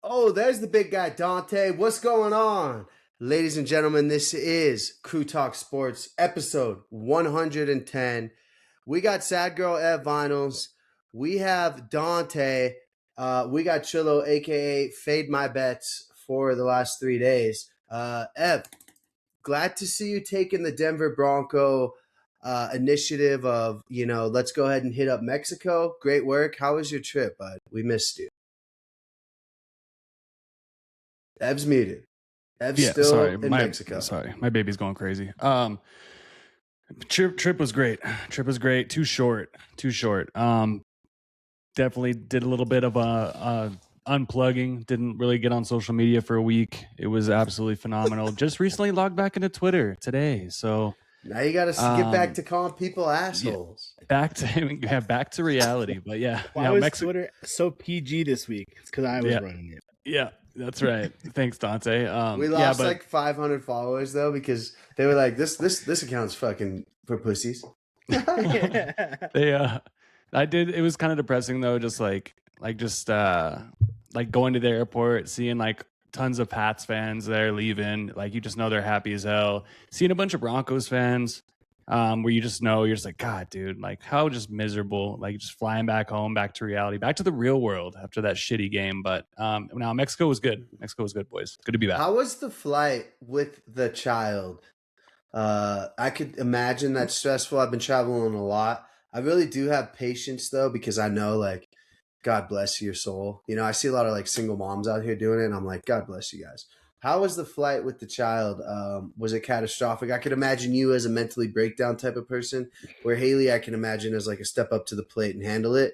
Oh, there's the big guy, Dante. What's going on? Ladies and gentlemen, this is Crew Talk Sports, episode 110. We got Sad Girl Ev Vinyls. We have Dante. We got Chillo, a.k.a. Fade My Bets, for the last 3 days. Ev, glad to see you taking the Denver Bronco initiative of, let's go ahead and hit up Mexico. Great work. How was your trip, bud? We missed you. Ev's muted. Ev's still in Mexico. Sorry, my baby's going crazy. Trip was great. Trip was great. Too short. Definitely did a little bit of unplugging. Didn't really get on social media for a week. It was absolutely phenomenal. Just recently logged back into Twitter today. So now you got to get back to calling people assholes. Yeah, back to reality. But yeah, why was Twitter so PG this week? It's because I was running it. Yeah. That's right. Thanks, Dante. We lost like 500 followers though because they were like, "This account's fucking for pussies." I did. It was kind of depressing though. Just like going to the airport, seeing like tons of Pats fans there leaving. Like you just know they're happy as hell. Seeing a bunch of Broncos fans. Where you just know, you're just like, God, dude, like how just miserable, like just flying back home, back to reality, back to the real world after that shitty game. But now Mexico was good. Mexico was good, boys. Good to be back. How was the flight with the child? I could imagine that's stressful. I've been traveling a lot. I really do have patience though, because I know like, God bless your soul. I see a lot of like single moms out here doing it. And I'm like, God bless you guys. How was the flight with the child? Was it catastrophic? I could imagine you as a mentally breakdown type of person, where Haley, I can imagine, as like a step up to the plate and handle it.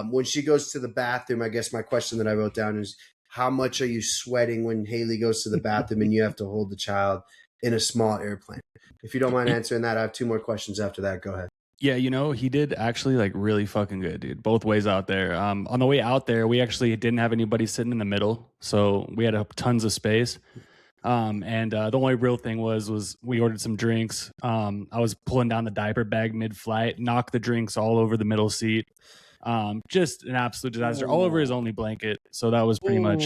When she goes to the bathroom, I guess my question that I wrote down is, how much are you sweating when Haley goes to the bathroom and you have to hold the child in a small airplane? If you don't mind answering that, I have 2 more questions after that. Go ahead. Yeah, he did actually like really fucking good, dude. Both ways out there. On the way out there, we actually didn't have anybody sitting in the middle, so we had tons of space. And the only real thing was we ordered some drinks. I was pulling down the diaper bag mid-flight, knocked the drinks all over the middle seat. Just an absolute disaster. All over his only blanket. So that was pretty much.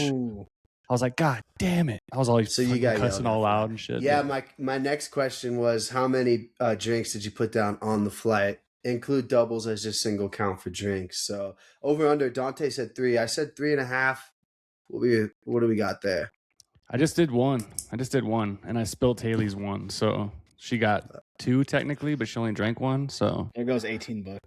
I was like, God damn it! I was always cussing all out and shit. Yeah, my next question was, how many drinks did you put down on the flight? Include doubles as just single count for drinks. So over under. Dante said 3. I said 3.5. What do we got there? I just did 1. And I spilled Haley's 1, so she got 2 technically, but she only drank 1. So there goes $18.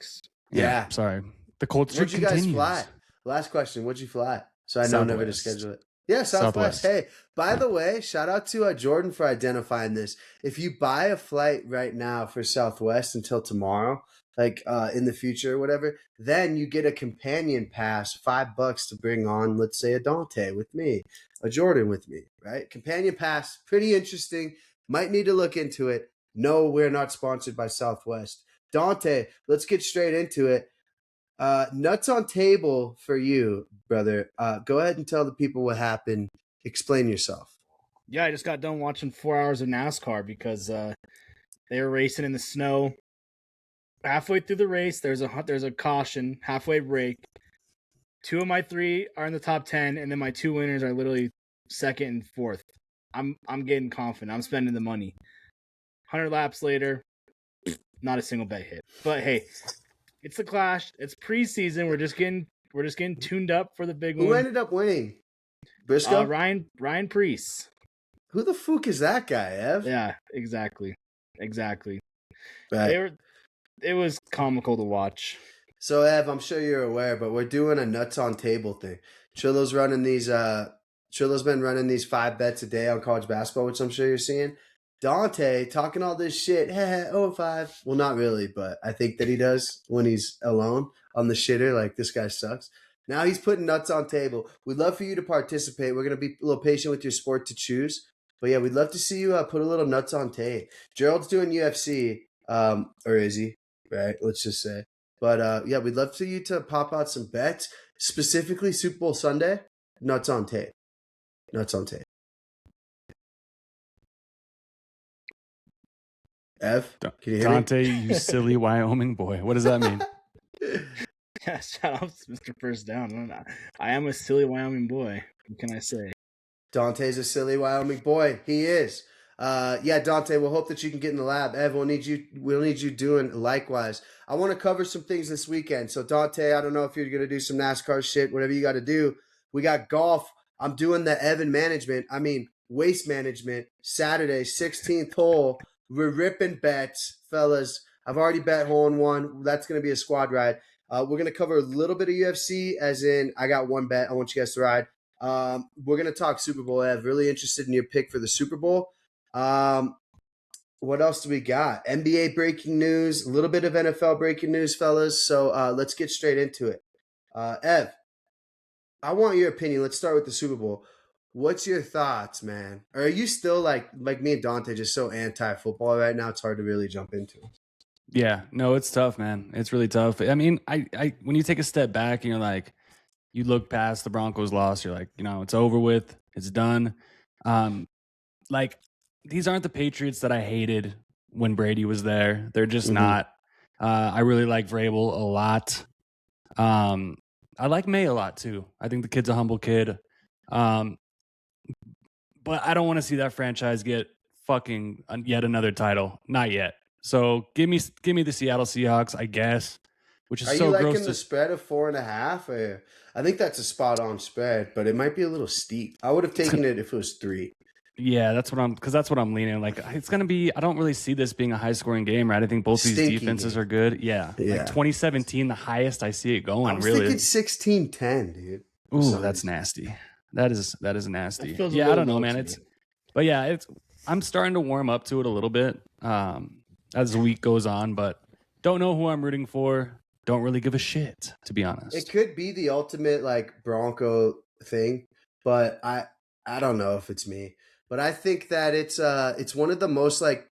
Yeah. Sorry. The cold streak continues. What'd you guys fly? Last question. What'd you fly? So I know never to schedule it. Yeah, Southwest. Hey, by the way, shout out to Jordan for identifying this. If you buy a flight right now for Southwest until tomorrow, like in the future or whatever, then you get a companion pass, $5 to bring on, let's say, a Dante with me, a Jordan with me, right? Companion pass, pretty interesting. Might need to look into it. No, we're not sponsored by Southwest. Dante, let's get straight into it. Nuts on table for you, brother. Go ahead and tell the people what happened. Explain yourself. Yeah, I just got done watching 4 hours of NASCAR because they were racing in the snow. Halfway through the race, there's a caution, halfway break. 2 of my 3 are in the top 10, and then my 2 winners are literally 2nd and 4th. I'm getting confident. I'm spending the money. 100 laps later, not a single bet hit. But hey. It's the Clash. It's preseason. We're just getting tuned up for the big one. Who ended up winning? Briscoe? Ryan Preece. Who the fuck is that guy, Ev? Yeah, exactly. Right. It was comical to watch. So Ev, I'm sure you're aware, but we're doing a nuts on table thing. Chillo's been running these 5 bets a day on college basketball, which I'm sure you're seeing. Dante talking all this shit, 5. Well, not really, but I think that he does when he's alone on the shitter, like this guy sucks. Now he's putting nuts on table. We'd love for you to participate. We're going to be a little patient with your sport to choose. But yeah, we'd love to see you put a little nuts on tape. Gerald's doing UFC, or is he? Right, let's just say. But yeah, we'd love for you to pop out some bets, specifically Super Bowl Sunday, nuts on tape. Nuts on tape. Ev, can you hear Dante, me? you silly Wyoming boy. What does that mean? Yeah, shout out to Mr. First Down. I am a silly Wyoming boy. What can I say? Dante's a silly Wyoming boy. He is. Yeah, Dante, we'll hope that you can get in the lab. Ev, we'll need you doing likewise. I want to cover some things this weekend. So, Dante, I don't know if you're going to do some NASCAR shit, whatever you got to do. We got golf. I'm doing the waste management, Saturday, 16th hole. We're ripping bets, fellas. I've already bet hole in one. That's going to be a squad ride. We're going to cover a little bit of UFC, as in I got one bet. I want you guys to ride. We're going to talk Super Bowl, Ev. Really interested in your pick for the Super Bowl. What else do we got? NBA breaking news, a little bit of NFL breaking news, fellas. So let's get straight into it. Ev, I want your opinion. Let's start with the Super Bowl. What's your thoughts, man? Or are you still like me and Dante, just so anti-football right now? It's hard to really jump into. Yeah, no, it's tough, man. It's really tough. I mean, I when you take a step back and you're like, you look past the Broncos loss, you're like, it's over with, it's done. Like, these aren't the Patriots that I hated when Brady was there. They're just not. I really like Vrabel a lot. I like May a lot too. I think the kid's a humble kid. But I don't want to see that franchise get fucking yet another title. Not yet. So give me the Seattle Seahawks, I guess. Which is Are so you gross. liking the spread of 4.5? I think that's a spot on spread, but it might be a little steep. I would have taken it if it was 3. Yeah, that's what I'm leaning. Like, it's gonna be. I don't really see this being a high scoring game, right? I think both these defenses are good. Yeah. Like 2017, the highest I see it going. I was really, thinking 16-10, dude. Ooh, that's nasty. That is nasty. Yeah, I don't know, man. I'm starting to warm up to it a little bit as the week goes on, but don't know who I'm rooting for. Don't really give a shit, to be honest. It could be the ultimate like Bronco thing, but I don't know if it's me. But I think that it's one of the most like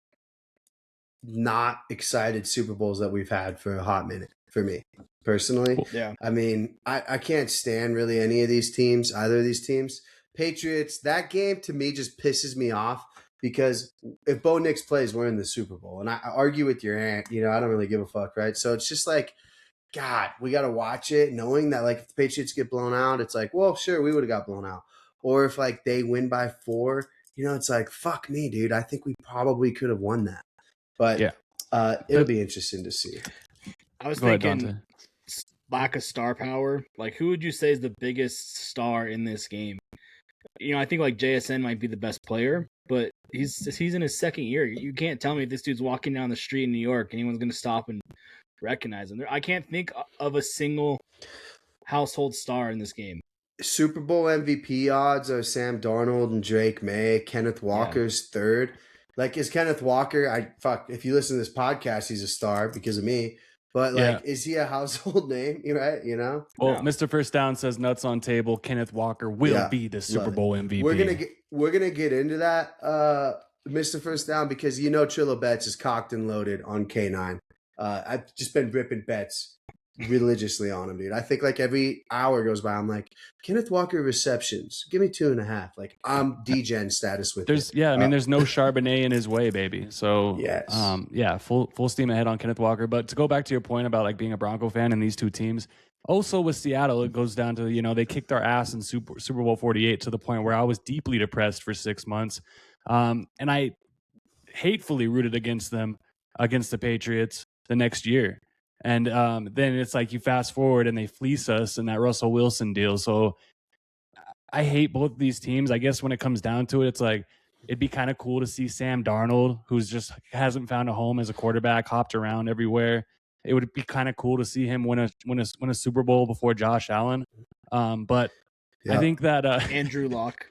not excited Super Bowls that we've had for a hot minute for me personally. Yeah. I mean, I can't stand really any of these teams, either of these teams. Patriots, that game to me just pisses me off because if Bo Nix plays, we're in the Super Bowl. And I argue with your aunt, I don't really give a fuck, right? So it's just like, God, we got to watch it knowing that like if the Patriots get blown out, it's like, well, sure, we would have got blown out. Or if like they win by 4, it's like, fuck me, dude. I think we probably could have won that. But it'll be interesting to see. I was thinking lack of star power. Like, who would you say is the biggest star in this game? I think like JSN might be the best player, but he's in his second year. You can't tell me if this dude's walking down the street in New York, anyone's going to stop and recognize him. I can't think of a single household star in this game. Super Bowl MVP odds are Sam Darnold and Drake May. Kenneth Walker's third. Like, is Kenneth Walker? If you listen to this podcast, he's a star because of me. But like, is he a household name? Right? Well, Mr. First Down says nuts on table. Kenneth Walker will be the Super Bowl MVP. We're gonna get into that, Mr. First Down, because Trillo Bets is cocked and loaded on K9. I've just been ripping bets religiously on him, dude. I think like every hour goes by, I'm like, Kenneth Walker receptions, give me 2.5. Like, I'm DGen status with it. There's no Charbonnet in his way, baby. So yes. Full steam ahead on Kenneth Walker. But to go back to your point about like being a Bronco fan and these two teams, also with Seattle, it goes down to they kicked our ass in Super Bowl 48 to the point where I was deeply depressed for 6 months, and I hatefully rooted against the Patriots the next year. And then it's like you fast forward and they fleece us in that Russell Wilson deal. So I hate both of these teams. I guess when it comes down to it, it's like it'd be kind of cool to see Sam Darnold, who's just hasn't found a home as a quarterback, hopped around everywhere. It would be kind of cool to see him win a Super Bowl before Josh Allen. But I think that Andrew Luck.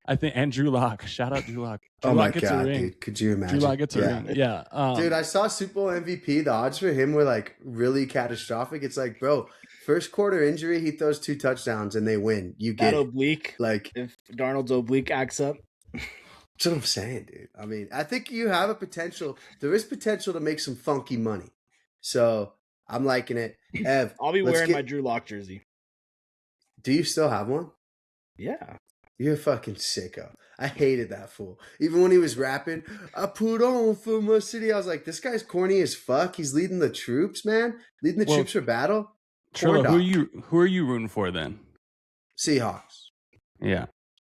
I think Andrew Luck. Shout out Drew Luck. Oh my God, dude. Could you imagine? Drew Luck gets a ring. Yeah. Dude, I saw Super Bowl MVP. The odds for him were like really catastrophic. It's like, bro, first quarter injury, he throws 2 touchdowns and they win. You get that oblique. Like, if Darnold's oblique acts up. That's what I'm saying, dude. I mean, I think you have a potential. There is potential to make some funky money. So I'm liking it. Ev, I'll be wearing my Drew Lock jersey. Do you still have one? Yeah. You're a fucking sicko. I hated that fool. Even when he was rapping, I put on for my city. I was like, this guy's corny as fuck. He's leading the troops, man. Leading the troops for battle. Trillo, who are you rooting for then? Seahawks. Yeah.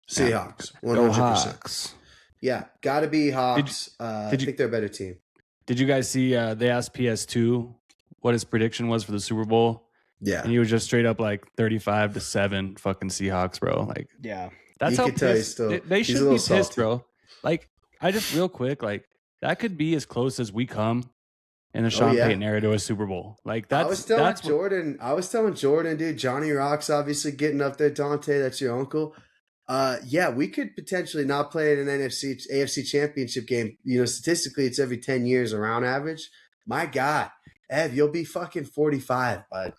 Seahawks. Go 100%. Hawks. Yeah, got to be Hawks. I you- think they're a better team. Did you guys see they asked PS2 what his prediction was for the Super Bowl? Yeah. And he was just straight up like 35-7 fucking Seahawks, bro. Like, Yeah. that's You how could tell he's pissed still- they he's a should little be pissed, salty. bro. Like, I just real quick, like that could be as close as we come in the Sean yeah. Payton era to a Super Bowl. Like I was telling Jordan, dude, Johnny Rock's obviously getting up there. Dante, that's your uncle. Yeah, we could potentially not play in an AFC championship game. You know, statistically, it's every 10 years around average. My God, Ev, you'll be fucking 45, bud.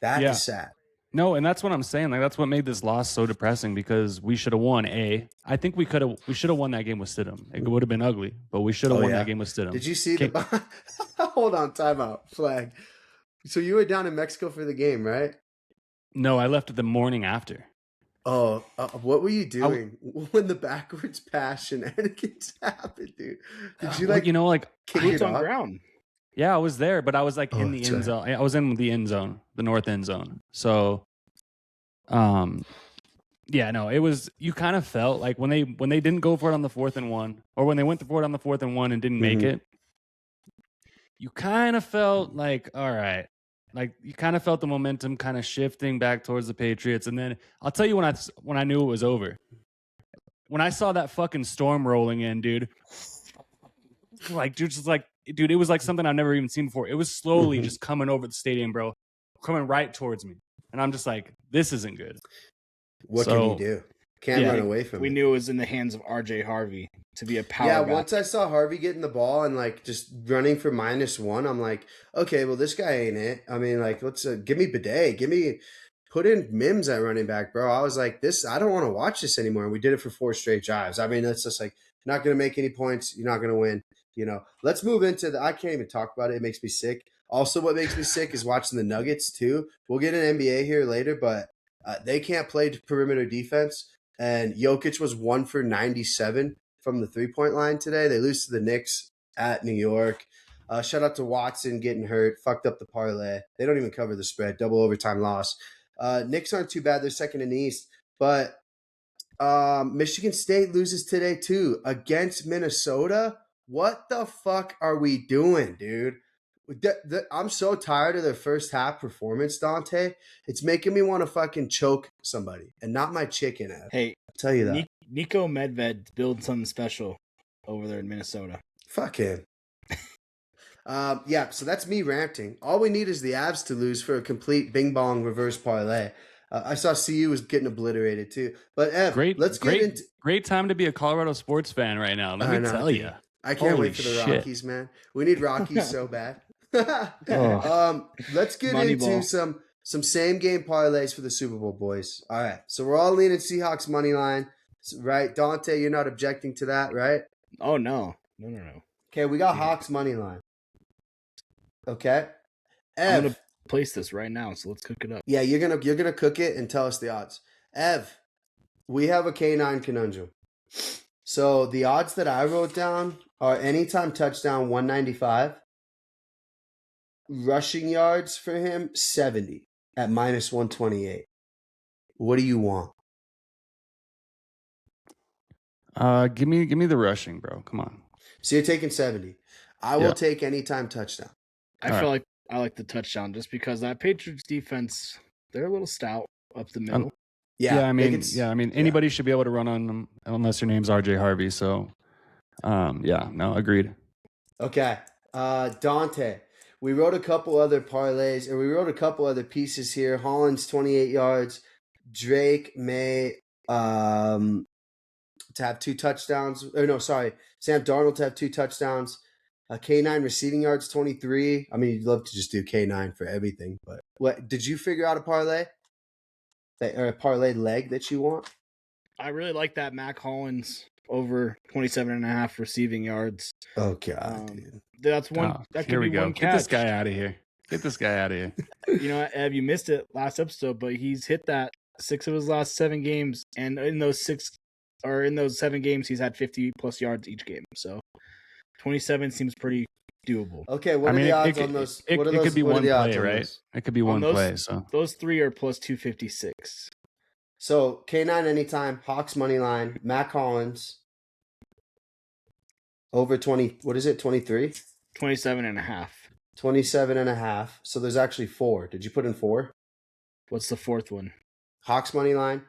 That is sad. No, and that's what I'm saying. Like that's what made this loss so depressing because we should have won. I think we should have won that game with Stidham. It would have been ugly, but we should have won that game with Stidham. Did you see the hold on, timeout, flag. So you were down in Mexico for the game, right? No, I left it the morning after. Oh, what were you doing when the backwards pass shenanigans happened, dude? Did you kick it on ground? Yeah, I was there, but I was like in the end zone. I was in the end zone, the north end zone. So, yeah, no, it was. You kind of felt like when they didn't go for it on the 4th and 1, or when they went for it on the 4th and 1 and didn't make it. You kind of felt like, all right, like you kind of felt the momentum kind of shifting back towards the Patriots, and then I'll tell you when I knew it was over. When I saw that fucking storm rolling in, dude, dude, it was like something I've never even seen before. It was slowly just coming over the stadium, bro, coming right towards me. And I'm just like, this isn't good. What can you do? Can't run away from it. We knew it was in the hands of RJ Harvey to be a power back. Once I saw Harvey getting the ball and like just running for -1, I'm like, okay, well, this guy ain't it. I mean, like, let's give me Bidet. Put in Mims at running back, bro. I was like, I don't want to watch this anymore. And we did it for 4 straight drives. I mean, it's just like, not going to make any points. You're not going to win. You know, let's move into I can't even talk about it. It makes me sick. Also, what makes me sick is watching the Nuggets too. We'll get an NBA here later, but they can't play perimeter defense. And Jokic was 1 for 97 from the 3-point line today. They lose to the Knicks at New York. Shout out to Watson getting hurt. Fucked up the parlay. They don't even cover the spread. Double overtime loss. Knicks aren't too bad. They're second in the East. But Michigan State loses today too against Minnesota. What the fuck are we doing, dude? I'm so tired of their first half performance, Dante. It's making me want to fucking choke somebody and not my chicken. Hey, I'll tell you that. Nico Medved build something special over there in Minnesota. Fuck him. So that's me ranting. All we need is the Avs to lose for a complete bing bong reverse parlay. I saw CU was getting obliterated too. But Ev, great time to be a Colorado sports fan right now. Let me tell you. I can't wait for the Rockies, man. We need Rockies so bad. Let's get into some same game parlays for the Super Bowl, boys. All right, so we're all leaning Seahawks money line, right? Dante, you're not objecting to that, right? Oh no. Okay, we got Hawks money line. Okay, I'm gonna place this right now, so let's cook it up. Yeah, you're gonna cook it and tell us the odds. Ev, we have a K9 conundrum. So the odds that I wrote down are anytime touchdown 195, rushing yards for him 70 at -128. What do you want? Give me the rushing, bro. Come on. So you're taking 70. I will take anytime touchdown. I feel like I like the touchdown just because that Patriots defense, they're a little stout up the middle. I mean, anybody should be able to run on them unless your name's RJ Harvey. So, agreed. Okay, Dante, we wrote a couple other parlays, and we wrote a couple other pieces here. Hollins 28 yards, Drake May to have 2 touchdowns. Sam Darnold to have 2 touchdowns. K9 receiving yards 23. I mean, you'd love to just do K9 for everything, but what did you figure out a parlay? Or a parlay leg that you want? I really like that Mac Hollins over 27.5 receiving yards. Oh God, dude. That's one. That could be one catch. Get this guy out of here. Get this guy out of here. You know, Ev, you missed it last episode, but he's hit that 6 of his last 7 games, and in those 7 games, he's had 50 plus yards each game. So 27 seems pretty doable. Okay, what are the odds on those? It could be one play, right? It could be one play. So those 3 are plus 256. So K9 anytime, Hawks money line, Matt Collins over 20. What is it? 23? 27.5. 27.5. So there's actually 4. Did you put in 4? What's the fourth one? Hawks money line,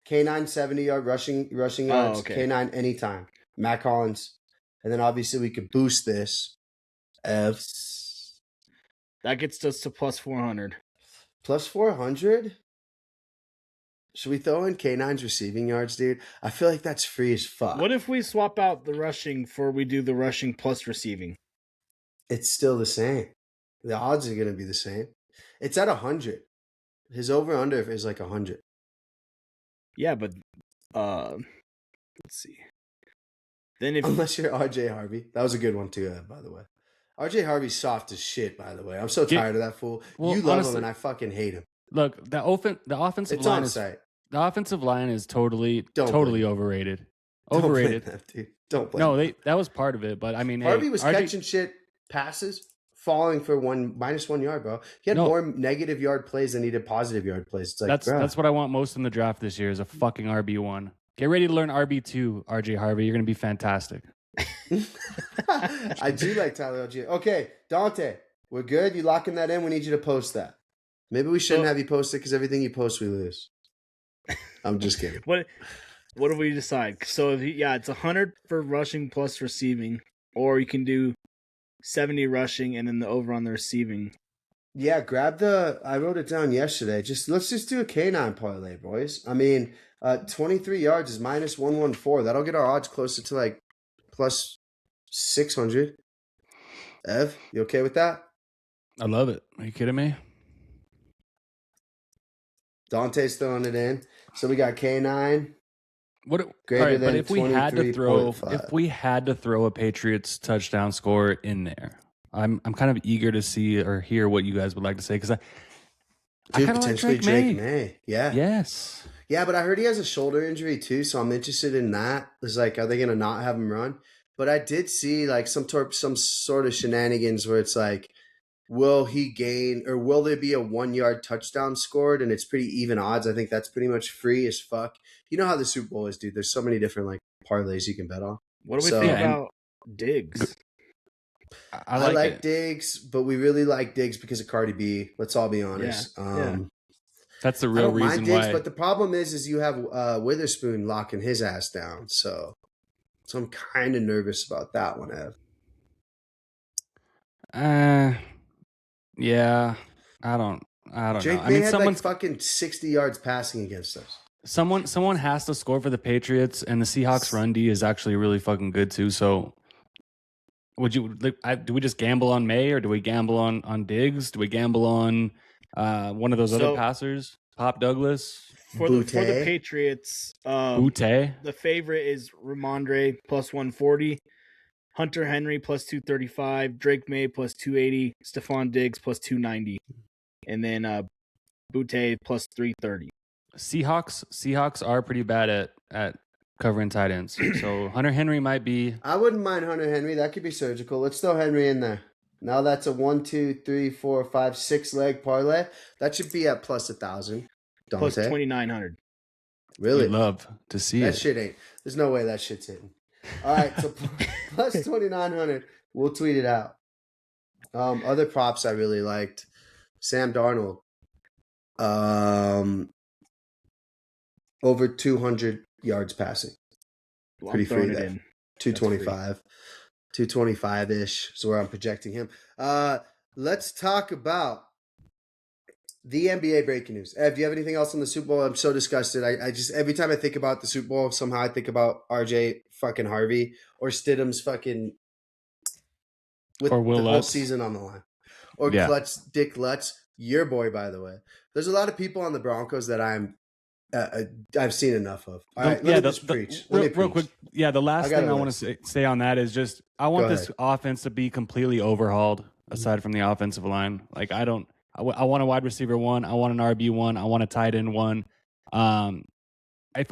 K9 70-yard rushing yards, okay. K9 anytime, Matt Collins, and then obviously we could boost this. Ev That gets us to plus 400. plus 400. Should we throw in K9's receiving yards, dude? I feel like that's free as fuck. What if we swap out the rushing for we do the rushing plus receiving? It's still the same. The odds are gonna be the same. It's at 100. His over under is like 100. Yeah, but let's see. Then if Unless you're RJ Harvey, that was a good one too, by the way. RJ Harvey's soft as shit, by the way. I'm so tired of that fool. Well, you love honestly, him, and I fucking hate him. Look, the offensive It's line on is site. the offensive line is totally Don't blame him. overrated. Don't blame Overrated. him, dude. Don't blame No, him. that was part of it, but I mean, Harvey hey, was RJ catching shit passes, falling for -1 yard, bro. He had No. more negative yard plays than he did positive yard plays. It's like, that's what I want most in the draft this year is a fucking RB1. Get ready to learn RB2, RJ Harvey. You're gonna be fantastic. I do like Tyler Algier. Okay, Dante, we're good. You locking that in? We need you to post that. Maybe we shouldn't have you post it because everything you post, we lose. I'm just kidding. what do we decide? So it's 100 for rushing plus receiving, or you can do 70 rushing and then the over on the receiving. Yeah, I wrote it down yesterday. Let's just do a K9 parlay, boys. I mean, 23 yards is -114. That'll get our odds closer to like plus 600. Ev, you okay with that? I love it. Are you kidding me? Dante's throwing it in. So we got K9. Greater all right, than but if we had to 23.5. throw a Patriots touchdown score in there, I'm kind of eager to see or hear what you guys would like to say because I Dude, kind of like potentially Drake May. May. Yeah. Yes. Yeah, but I heard he has a shoulder injury too, so I'm interested in that. It's like, are they going to not have him run? But I did see like some sort of shenanigans where it's like, will he gain or will there be a 1-yard touchdown scored? And it's pretty even odds. I think that's pretty much free as fuck. You know how the Super Bowl is, dude. There's so many different like parlays you can bet on. What do we think about Diggs? I like Diggs, but we really like Diggs because of Cardi B. Let's all be honest. Yeah. That's the I real don't mind reason Diggs, why. but the problem is you have Witherspoon locking his ass down. So I'm kind of nervous about that one, Ev. Yeah, I don't Drake know. May had like fucking 60 yards passing against us. Someone has to score for the Patriots, and the Seahawks run D is actually really fucking good too. So, do we just gamble on May, or do we gamble on Diggs? Do we gamble on one of those other passers, Pop Douglas? For the Patriots, Butte. The favorite is Ramondre plus 140, Hunter Henry plus 235, Drake May plus 280, Stephon Diggs plus 290, and then Butte plus 330. Seahawks are pretty bad at covering tight ends. So Hunter Henry might be. I wouldn't mind Hunter Henry. That could be surgical. Let's throw Henry in there. Now that's a 1, 2, 3, 4, 5, 6 leg parlay. That should be at plus 1,000. Plus 2,900. Really? We'd love to see that it. Shit ain't. There's no way that shit's hitting. All right, so plus 2,900. We'll tweet it out. Other props I really liked. Sam Darnold. Over 200 yards passing. Well, pretty free there. 225. 225-ish is where I'm projecting him. Let's talk about the NBA breaking news. Ev, do you have anything else on the Super Bowl? I'm so disgusted. I just, every time I think about the Super Bowl, somehow I think about RJ fucking Harvey or Stidham's fucking with or Will the Lutz. Whole season on the line. Or Dick Lutz, your boy, by the way. There's a lot of people on the Broncos that I've seen enough of. All right, let me preach. Real quick. Yeah, the last thing I want to say on that is just I want this offense to be completely overhauled aside from the offensive line. Like I want a wide receiver 1. I want an RB 1. I want a tight end 1. I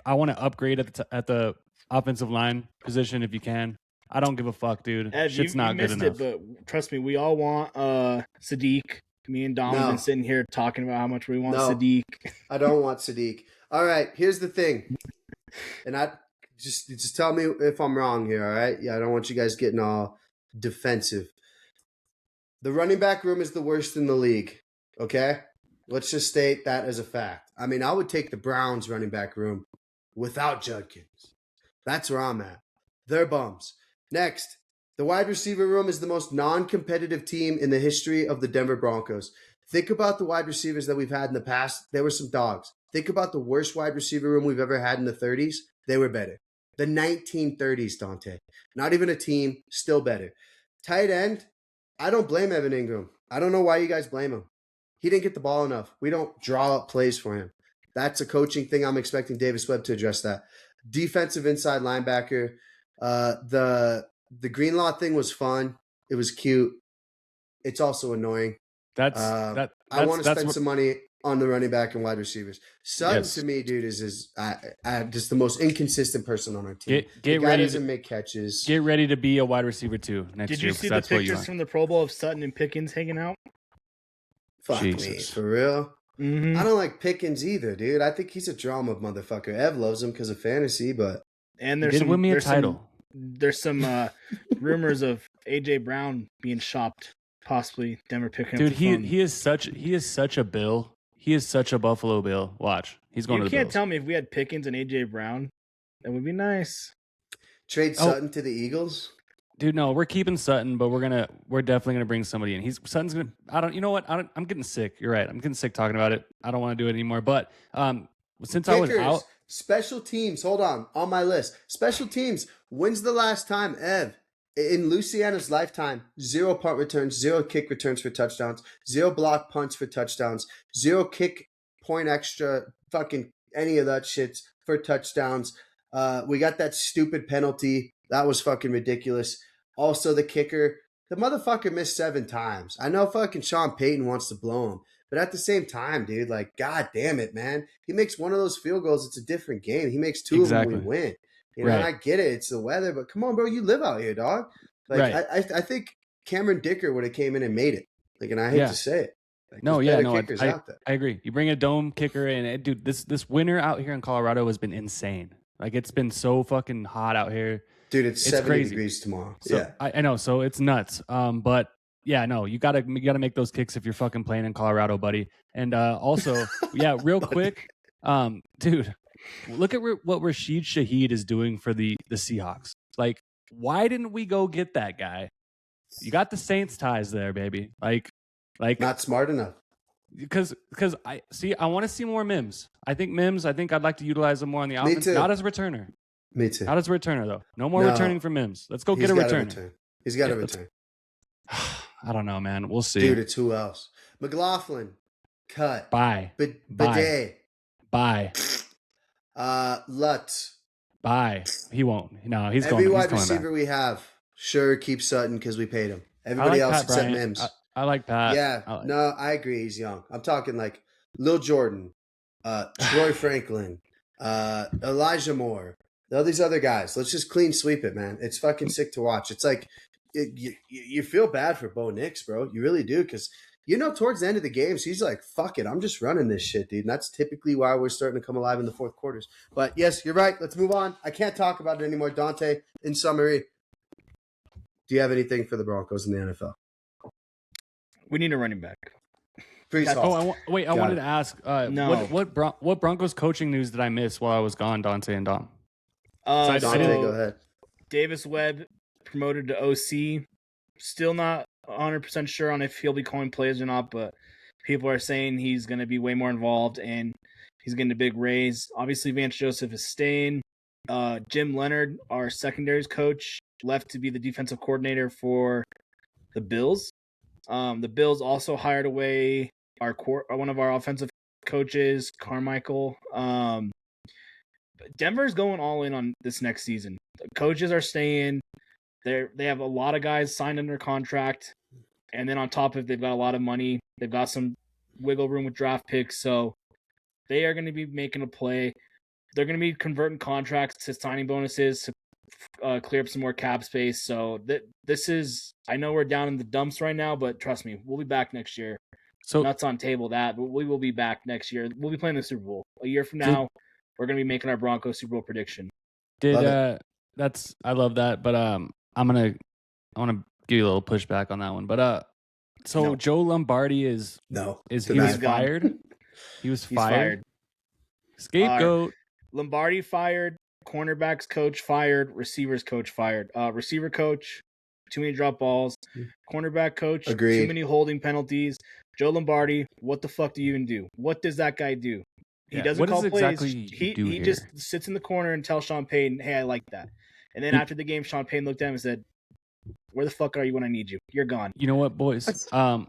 want to upgrade at the offensive line position if you can. I don't give a fuck, dude. Ed, Shit's not good enough. But trust me, we all want Sadiq. Me and Dom have been sitting here talking about how much we want Sadiq. I don't want Sadiq. All right, here's the thing, and I just tell me if I'm wrong here. All right, yeah, I don't want you guys getting all defensive. The running back room is the worst in the league. Okay, let's just state that as a fact. I mean, I would take the Browns running back room without Judkins. That's where I'm at. They're bums. Next, the wide receiver room is the most non-competitive team in the history of the Denver Broncos. Think about the wide receivers that we've had in the past. They were some dogs. Think about the worst wide receiver room we've ever had in the 30s. They were better. The 1930s, Dante. Not even a team, still better. Tight end, I don't blame Evan Ingram. I don't know why you guys blame him. He didn't get the ball enough. We don't draw up plays for him. That's a coaching thing. I'm expecting Davis Webb to address that. Defensive inside linebacker. The Greenlaw thing was fun. It was cute. It's also annoying. I want to spend some money on the running back and wide receivers. Sutton to me, dude, is just the most inconsistent person on our team. Get the guy ready doesn't make catches. Get ready to be a wide receiver too next year. Did you see the pictures from the Pro Bowl of Sutton and Pickens hanging out? Fuck me, for real. Mm-hmm. I don't like Pickens either, dude. I think he's a drama motherfucker. Ev loves him because of fantasy, but there's win me a title. There's some rumors of AJ Brown being shopped, possibly Denver picking dude, up. He is such a Bill. He is such a Buffalo Bill. Watch, he's going to the Bills. You can't tell me if we had Pickens and AJ Brown, that would be nice. Trade Sutton to the Eagles. Dude, no, we're keeping Sutton, but we're definitely gonna bring somebody in. Sutton's gonna. You know what? I'm getting sick. You're right. I'm getting sick talking about it. I don't want to do it anymore. But since I was out, special teams. Hold on my list. Special teams. When's the last time, Ev, in Luciano's lifetime, 0 punt returns, 0 kick returns for touchdowns, 0 block punts for touchdowns, 0 kick point extra, fucking any of that shit for touchdowns. We got that stupid penalty. That was fucking ridiculous. Also, the kicker, the motherfucker missed 7 times. I know fucking Sean Payton wants to blow him, but at the same time, dude, like, god damn it, man. He makes one of those field goals, it's a different game. He makes 2 of them, we win. You know, and I get it, it's the weather, but come on, bro, you live out here, dog. Like, I think Cameron Dicker would have came in and made it. Like, and I hate to say it. Like, I agree. You bring a dome kicker in, dude. This winter out here in Colorado has been insane. Like, it's been so fucking hot out here. Dude, it's 70 crazy. Degrees tomorrow. So, yeah, I know. So it's nuts. But yeah, no, you gotta make those kicks if you're fucking playing in Colorado, buddy. And also, yeah, real quick, dude, look at what Rashid Shaheed is doing for the Seahawks. Like, why didn't we go get that guy? You got the Saints ties there, baby. Like not smart enough. Because I want to see more Mims. I'd like to utilize him more on the offense. Not as a returner. Me too. Not as a returner, though. No more returning for Mims. Let's go get a returner. He's got a return. I don't know, man. We'll see. Dude, it's who else? McLaughlin, cut. Bye. Bidet. Bye. Lutz. Bye. He won't. No, he's going. Every wide receiver we have, sure, keep Sutton because we paid him. Everybody else except Mims. I like Pat. Yeah. No, I agree. He's young. I'm talking like Lil Jordan, Troy Franklin, Elijah Moore. All these other guys, let's just clean sweep it, man. It's fucking sick to watch. It's like you feel bad for Bo Nix, bro. You really do, because towards the end of the games, he's like, "Fuck it, I'm just running this shit, dude." And that's typically why we're starting to come alive in the fourth quarters. But yes, you're right. Let's move on. I can't talk about it anymore, Dante. In summary, do you have anything for the Broncos in the NFL? We need a running back. I wanted to ask. What Broncos coaching news did I miss while I was gone, Dante and Dom? Dante, go ahead. Davis Webb promoted to OC. Still not 100% sure on if he'll be calling plays or not, but people are saying he's going to be way more involved and he's getting a big raise. Obviously, Vance Joseph is staying. Jim Leonard, our secondaries coach, left to be the defensive coordinator for the Bills. The Bills also hired away one of our offensive coaches, Carmichael. Denver's going all in on this next season. The coaches are staying. They have a lot of guys signed under contract, and then on top of it, they've got a lot of money. They've got some wiggle room with draft picks, so they are going to be making a play. They're going to be converting contracts to signing bonuses to clear up some more cap space. So this is, I know we're down in the dumps right now, but trust me, we'll be back next year. So nuts on table that, but we will be back next year. We'll be playing the Super Bowl. A year from now, we're going to be making our Broncos Super Bowl prediction. I love that, but I want to give you a little pushback on that one. But so Joe Lombardi is he was fired? He was fired. Scapegoat. Lombardi fired. Cornerbacks coach fired. Receivers coach fired. Receiver coach, too many drop balls. Cornerback coach, Agreed. too many holding penalties. Joe Lombardi, what the fuck do you even do? What does that guy do? He doesn't call plays. Exactly he just sits in the corner and tells Sean Payton, "Hey, I like that." And then after the game, Sean Payton looked at him and said, "Where the fuck are you when I need you? You're gone." You know what, boys? You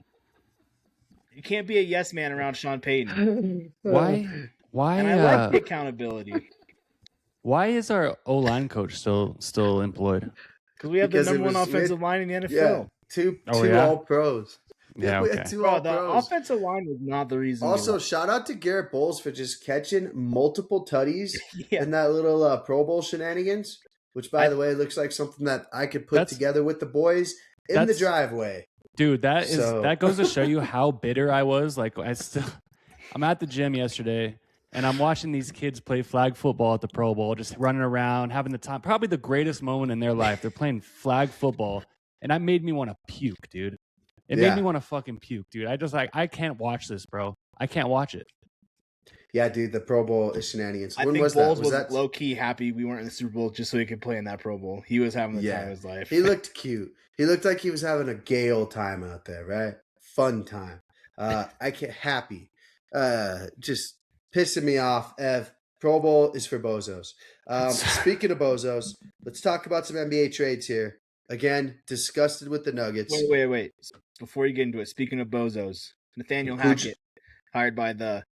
can't be a yes man around Sean Payton. Why? And I like the accountability. Why is our O-line coach still employed? Because we have the number one offensive line in the NFL. Yeah, two All-Pros. Yeah, we okay. had two Bro, All-Pros. the offensive line was not the reason. Also, shout out to Garrett Bowles for just catching multiple tutties in that little Pro Bowl shenanigans, which, by the way, looks like something that I could put together with the boys in the driveway. Dude, that goes to show you how bitter I was. Like, I'm at the gym yesterday, and I'm watching these kids play flag football at the Pro Bowl, just running around, having the time, probably the greatest moment in their life. They're playing flag football, and that made me want to puke, dude. It made me want to fucking puke, dude. I can't watch this, bro. I can't watch it. Yeah, dude, the Pro Bowl is shenanigans. I think Bowles was low-key happy we weren't in the Super Bowl just so he could play in that Pro Bowl. He was having the time of his life. He looked cute. He looked like he was having a gay old time out there, right? Fun time. Happy. Just pissing me off. Ev, Pro Bowl is for bozos. Speaking of bozos, let's talk about some NBA trades here. Again, disgusted with the Nuggets. Wait. Before you get into it, speaking of bozos, Nathaniel Hackett, hired by the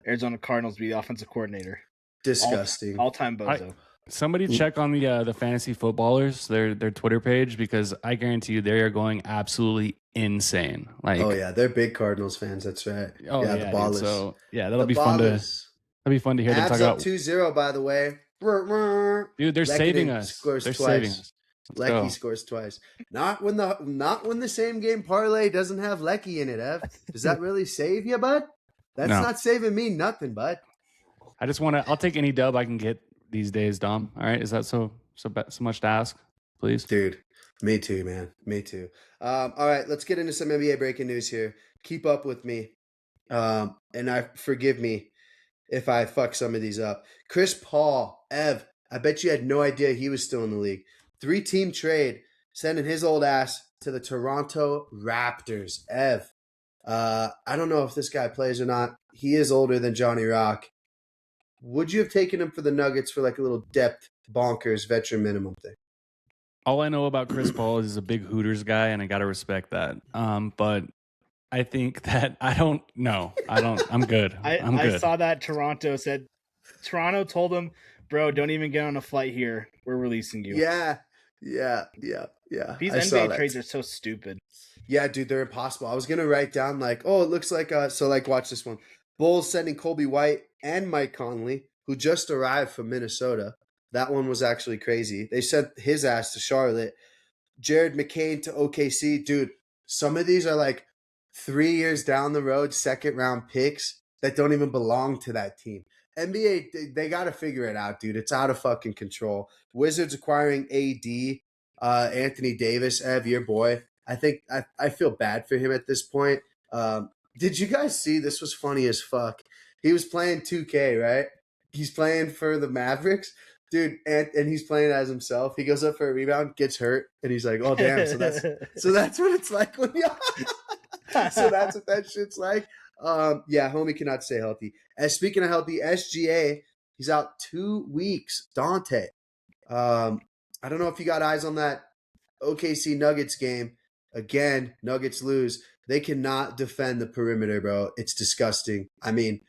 Arizona Cardinals to be the offensive coordinator. Disgusting. All-time bozo. Somebody check on the fantasy footballers, their Twitter page, because I guarantee you they are going absolutely insane. Like, oh yeah, they're big Cardinals fans. That's right. Oh yeah, the ballers. So yeah, that'll be fun to hear them talk about. 2-0, by the way. Dude, they're saving us. They're saving us. Lecky scores twice. Not when the same game parlay doesn't have Lecky in it, Ev. Does that really save you, bud? That's not saving me nothing, bud. I just want to. I'll take any dub I can get these days, Dom. All right, is that so much to ask, please, dude? Me too, man. Me too. All right, let's get into some NBA breaking news here. Keep up with me, and forgive me if I fuck some of these up. Chris Paul, Ev. I bet you had no idea he was still in the league. 3-team trade, sending his old ass to the Toronto Raptors. Ev, I don't know if this guy plays or not. He is older than Johnny Rock. Would you have taken him for the Nuggets for like a little depth, bonkers, veteran minimum thing? All I know about Chris Paul is he's a big Hooters guy, and I got to respect that. But I think that I'm good. I'm good. I saw that Toronto told him, bro, don't even get on a flight here. We're releasing you. Yeah. These NBA trades are so stupid. Yeah, dude, they're impossible. I was going to write down it looks like, watch this one. Bulls sending Kobe White and Mike Conley, who just arrived from Minnesota. That one was actually crazy. They sent his ass to Charlotte. Jared McCain to OKC. Dude, some of these are like 3 years down the road, second-round picks that don't even belong to that team. NBA, they got to figure it out, dude. It's out of fucking control. Wizards acquiring AD, Anthony Davis, Ev, your boy. I think I feel bad for him at this point. Did you guys see? This was funny as fuck. He was playing 2K, right? He's playing for the Mavericks, dude, and he's playing as himself. He goes up for a rebound, gets hurt, and he's like, "Oh damn!" So that's what it's like when you. So that's what that shit's like. Yeah, homie cannot stay healthy. And speaking of healthy, SGA, he's out 2 weeks. Dante, I don't know if you got eyes on that OKC Nuggets game. Again, Nuggets lose. They cannot defend the perimeter, bro. It's disgusting. I mean,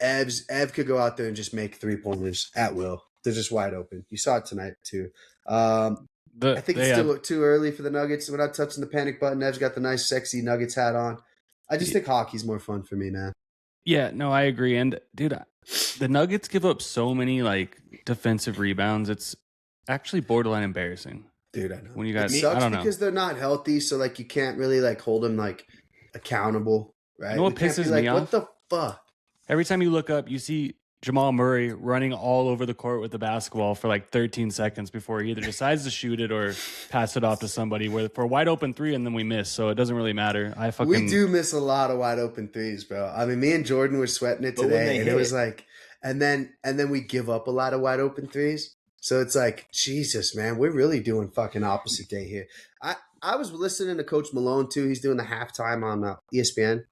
Ev could go out there and just make 3-pointers at will. They're just wide open. You saw it tonight too. I think it's still too early for the Nuggets. We're not touching the panic button. Ev's got the nice, sexy Nuggets hat on. I just think hockey's more fun for me, man. Yeah, no, I agree. And dude, the Nuggets give up so many defensive rebounds. It's actually borderline embarrassing. Dude, I know. When you guys, it sucks because they're not healthy, so you can't really hold them accountable. right? You know what We can't be pisses like, me what off? the fuck? Every time you look up, you see Jamal Murray running all over the court with the basketball for like 13 seconds before he either decides to shoot it or pass it off to somebody for a wide open three, and then we miss. So it doesn't really matter. We do miss a lot of wide open threes, bro. I mean, me and Jordan were sweating it But when today, they and hit it was it- like, and then we give up a lot of wide open threes. So it's like, Jesus, man, we're really doing fucking opposite day here. I was listening to Coach Malone too. He's doing the halftime on ESPN.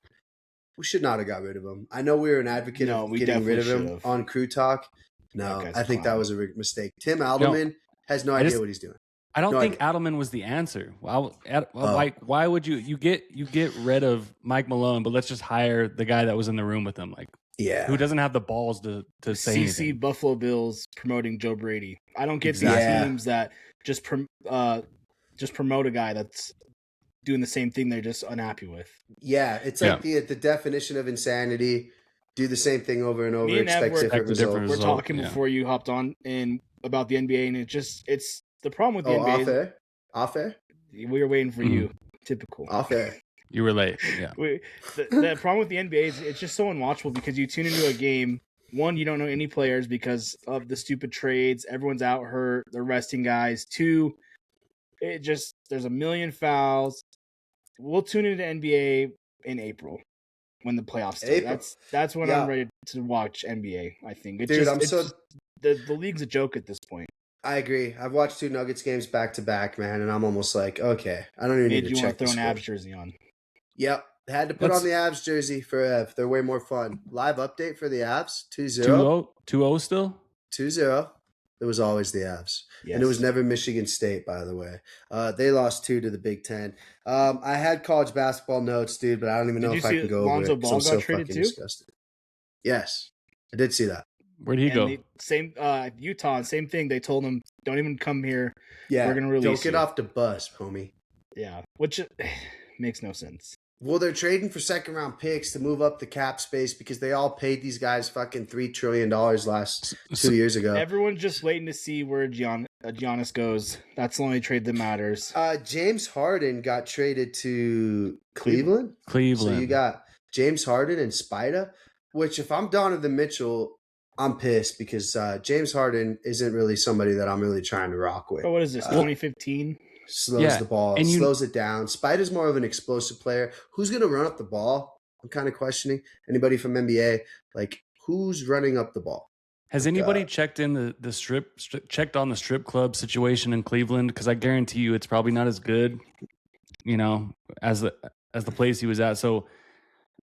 We should not have got rid of him. I know we were an advocate No, of we getting rid of definitely him should've. on Crew Talk. That No, guy's I a think that clown. was a mistake. Tim Alderman has no idea what he's doing. I don't No think idea. Adelman was the answer. Why would you get rid of Mike Malone, but let's just hire the guy that was in the room with him, like Yeah. who doesn't have the balls to say CC anything. Buffalo Bills promoting Joe Brady. I don't get Exactly. these teams that just promote a guy that's doing the same thing they're just unhappy with. Yeah, it's like the definition of insanity. Do the same thing over and over, Me and Ev expect were- different Expect a results. different We're result, talking yeah. before you hopped on and about the NBA, and it's the problem with the Oh, NBA. off air? Off air? We were waiting for you. Typical. Off air. You were late. Yeah. The problem with the NBA is it's just so unwatchable because you tune into a game. One, you don't know any players because of the stupid trades. Everyone's out hurt. They're resting guys. Two, there's a million fouls. We'll tune into NBA in April when the playoffs start. April. That's when Yeah. I'm ready to watch NBA. I think Dude, the league's a joke at this point. I agree. I've watched 2 Nuggets games back to back, man, and I'm almost like, okay, I don't even Made need you to want check to the throw an score. Avs jersey on. Yep. Had to put on the Avs jersey for Ev. They're way more fun. Live update for the Avs. 2-0. 2-0 still? 2-0. It was always the Avs. Yes. And it was never Michigan State, by the way. They lost 2 to the Big Ten. I had college basketball notes, dude, but I don't even know Did if you I see can go Lonzo over it. 'Cause Ball I'm so got traded fucking too? disgusted. Yes. I did see that. Where'd he go? Utah, same thing. They told him, don't even come here. Yeah. We're gonna release Don't get you. off the bus, homie. Yeah, which makes no sense. Well, they're trading for second round picks to move up the cap space because they all paid these guys fucking $3 trillion last 2 years ago. Everyone's just waiting to see where Giannis goes. That's the only trade that matters. James Harden got traded to Cleveland. So you got James Harden and Spida, which if I'm Donovan Mitchell, I'm pissed because James Harden isn't really somebody that I'm really trying to rock with. Oh, what is this, 2015? Slows the ball, slows it down. Spider's more of an explosive player. Who's going to run up the ball? I'm kind of questioning. Anybody from NBA? Like, who's running up the ball? Has anybody checked in checked on the strip club situation in Cleveland? Because I guarantee you it's probably not as good, as the place he was at. So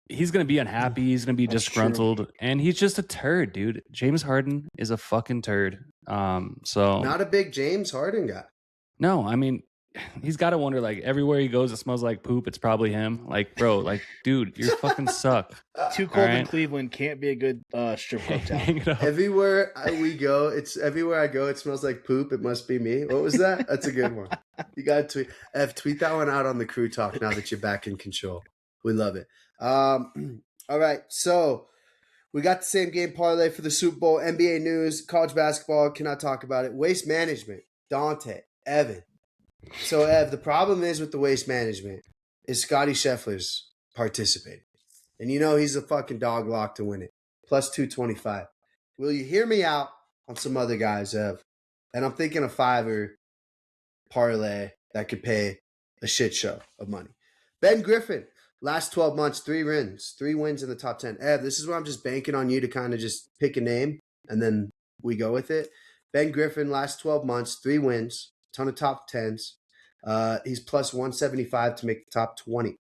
he's going to be unhappy. He's going to be That's disgruntled. And he's just a turd, dude. James Harden is a fucking turd. So Not a big James Harden guy. no, I mean, he's got to wonder, like, everywhere he goes, it smells like poop. It's probably him. Like, bro, like, dude, you fucking suck. Too cold in right. Cleveland can't be a good strip club town. Hang it up. Everywhere we go, everywhere I go, it smells like poop. It must be me. What was that? That's a good one. You got to tweet that one out on the Crew Talk now that you're back in control. We love it. All right, so we got the same game parlay for the Super Bowl. NBA news, college basketball, cannot talk about it. Waste management, Dante, Evan. So, Ev, the problem is with the waste management is Scotty Scheffler's participating. And he's a fucking dog lock to win it. Plus 225. Will you hear me out on some other guys, Ev? And I'm thinking a $5 parlay that could pay a shit show of money. Ben Griffin, last 12 months, 3 wins in the top 10. Ev, this is where I'm just banking on you to kind of just pick a name and then we go with it. Ben Griffin, last 12 months, 3 wins, ton of top 10s. He's plus 175 to make the top 20.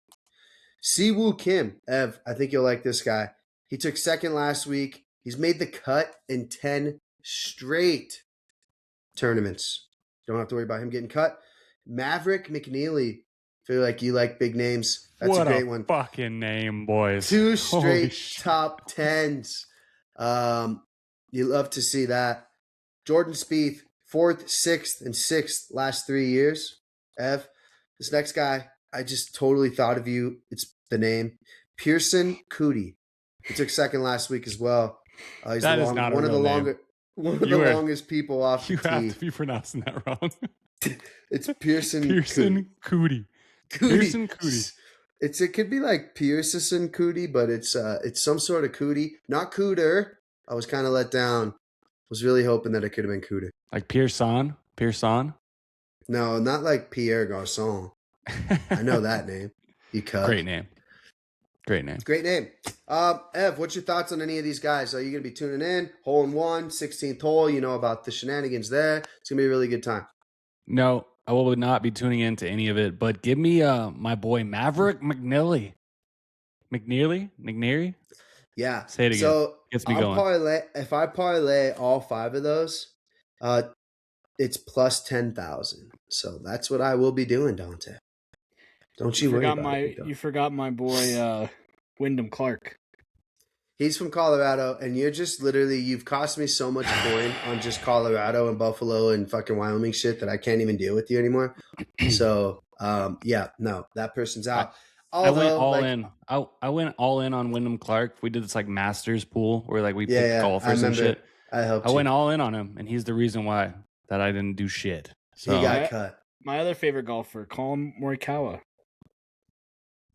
Siwoo Kim, Ev, I think you'll like this guy. He took second last week. He's made the cut in 10 straight tournaments. Don't have to worry about him getting cut. Maverick McNeely, feel like you like big names. That's What a great one. Fucking name, boys. 2 Holy straight shit. top 10s. You love to see that. Jordan Spieth, 4th, 6th, and 6th last 3 years. Ev, this next guy, I just totally thought of you. It's the name. Pearson Cootie. He took second last week as well. He's That is not a one of the real name. longest people off the You have tee. to be pronouncing that wrong. It's Pearson Pearson Cootie. Cootie. Pearson Cootie. It could be like Pearson cootie, but it's some sort of cootie, not cooter. I was kind of let down. Was really hoping that it could have been cooter. Like Pearson? No, not like Pierre Garcon. I know that name. You cut. Great name. Great name. Ev, what's your thoughts on any of these guys? Are you going to be tuning in? Hole in one, 16th hole. You know about the shenanigans there. It's going to be a really good time. No, I will not be tuning in to any of it, but give me my boy Maverick McNeely. McNeary? Yeah. Say it again. So Gets me going. If I parlay all 5 of those, it's plus 10,000. So that's what I will be doing, Dante. Don't you worry about it. You forgot my boy Wyndham Clark. He's from Colorado, and you're just literally, you've cost me so much coin on just Colorado and Buffalo and fucking Wyoming shit that I can't even deal with you anymore. So, yeah, no, that person's out. I went all in. I went all in on Wyndham Clark. We did this like Masters pool where like we picked golfers and shit. I went all in on him, and he's the reason why that I didn't do shit. So he got cut. My other favorite golfer, Colin Morikawa.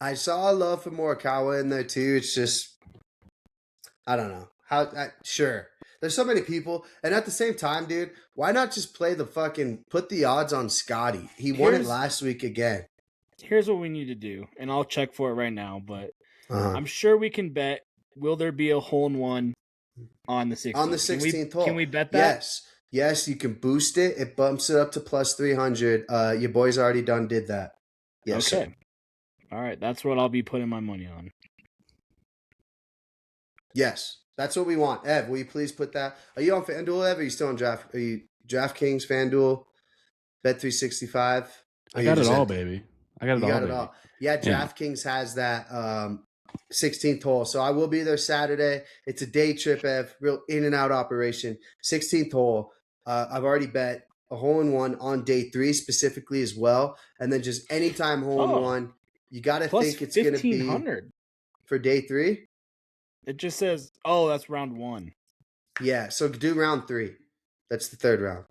I saw love for Morikawa in there too. It's just, I don't know. Sure. There's so many people. And at the same time, dude, why not just play put the odds on Scotty? He won it last week again. Here's what we need to do. And I'll check for it right now. But I'm sure we can bet, will there be a hole in one on the 16th? On the 16th hole. Can we bet that? Yes, you can boost it. It bumps it up to plus 300. Your boys already did that. Yes, okay. Sir. All right, that's what I'll be putting my money on. Yes, that's what we want. Ev, will you please put that? Are you on FanDuel, Ev? Or are you still on Draft? Are you DraftKings, FanDuel, Bet365? I got it all, baby. I got it all. You got it all. Yeah, DraftKings has that 16th hole. So I will be there Saturday. It's a day trip, Ev. Real in and out operation. 16th hole. I've already bet a hole in one on day 3 specifically as well, and then just anytime hole in one. You got to think it's going to be for day 3. It just says, that's round 1. Yeah, so do round 3. That's the 3rd round.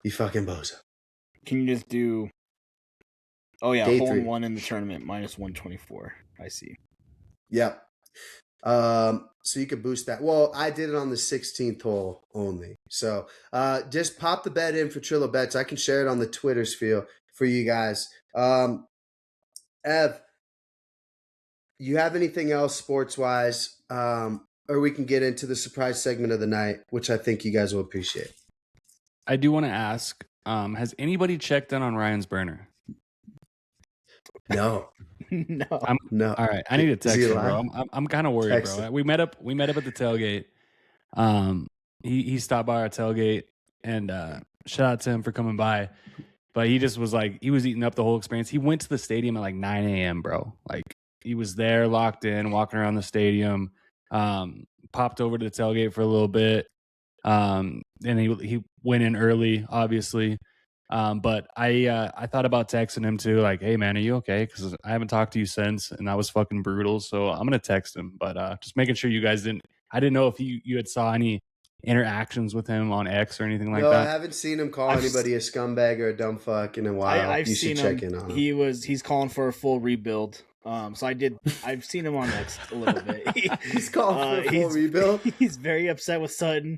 You fucking bozo. Can you just do? Oh yeah, day hole 3. in one in the tournament minus 124. I see. Yep. So you can boost that. Well, I did it on the 16th hole only. So just pop the bet in for Trillo Bets. I can share it on the Twitter sphere for you guys. Ev, you have anything else sports-wise? Or we can get into the surprise segment of the night, which I think you guys will appreciate. I do want to ask, has anybody checked in on Ryan's burner? No. No. No. All right. I need to text him, bro. I'm kind of worried, bro. We met up at the tailgate. He stopped by our tailgate, and shout out to him for coming by. But he just was like, he was eating up the whole experience. He went to the stadium at like 9 a.m., bro. Like, he was there, locked in, walking around the stadium. Popped over to the tailgate for a little bit. And he went in early, obviously. But I thought about texting him too, like, hey, man, are you okay? Because I haven't talked to you since, and that was fucking brutal. So I'm going to text him. But just making sure you guys I didn't know if you had saw any interactions with him on X or anything like that. No, I haven't seen him call anybody a scumbag or a dumb fuck in a while. I've you seen should him. Check in on him. He's calling for a full rebuild. So I've seen him on X a little bit. He's calling for a full rebuild. He's very upset with Sutton.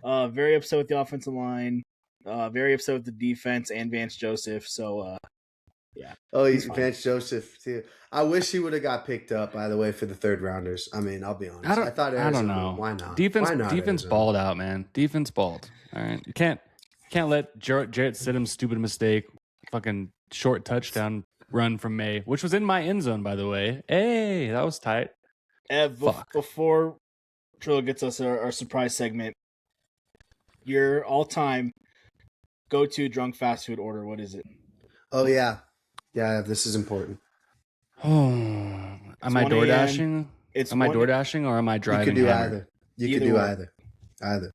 Very upset with the offensive line. Very upset with the defense and Vance Joseph. So, yeah. Oh, he's Vance Joseph too. I wish he would have got picked up, by the way, for the 3rd rounders. I mean, I'll be honest. I thought Arizona, I don't know. Why not? Defense Arizona? balled out, man. Defense balled. All right. You can't let Jarrett Stidham's stupid mistake, fucking short touchdown run from May, which was in my end zone, by the way. Hey, that was tight. Ev, before Trillo gets us our surprise segment, your all-time go-to drunk fast food order, what is it? Oh, yeah. Yeah, this is important. Oh, am I door dashing? Am I door dashing or am I driving? You could do hammered? either. You could do either.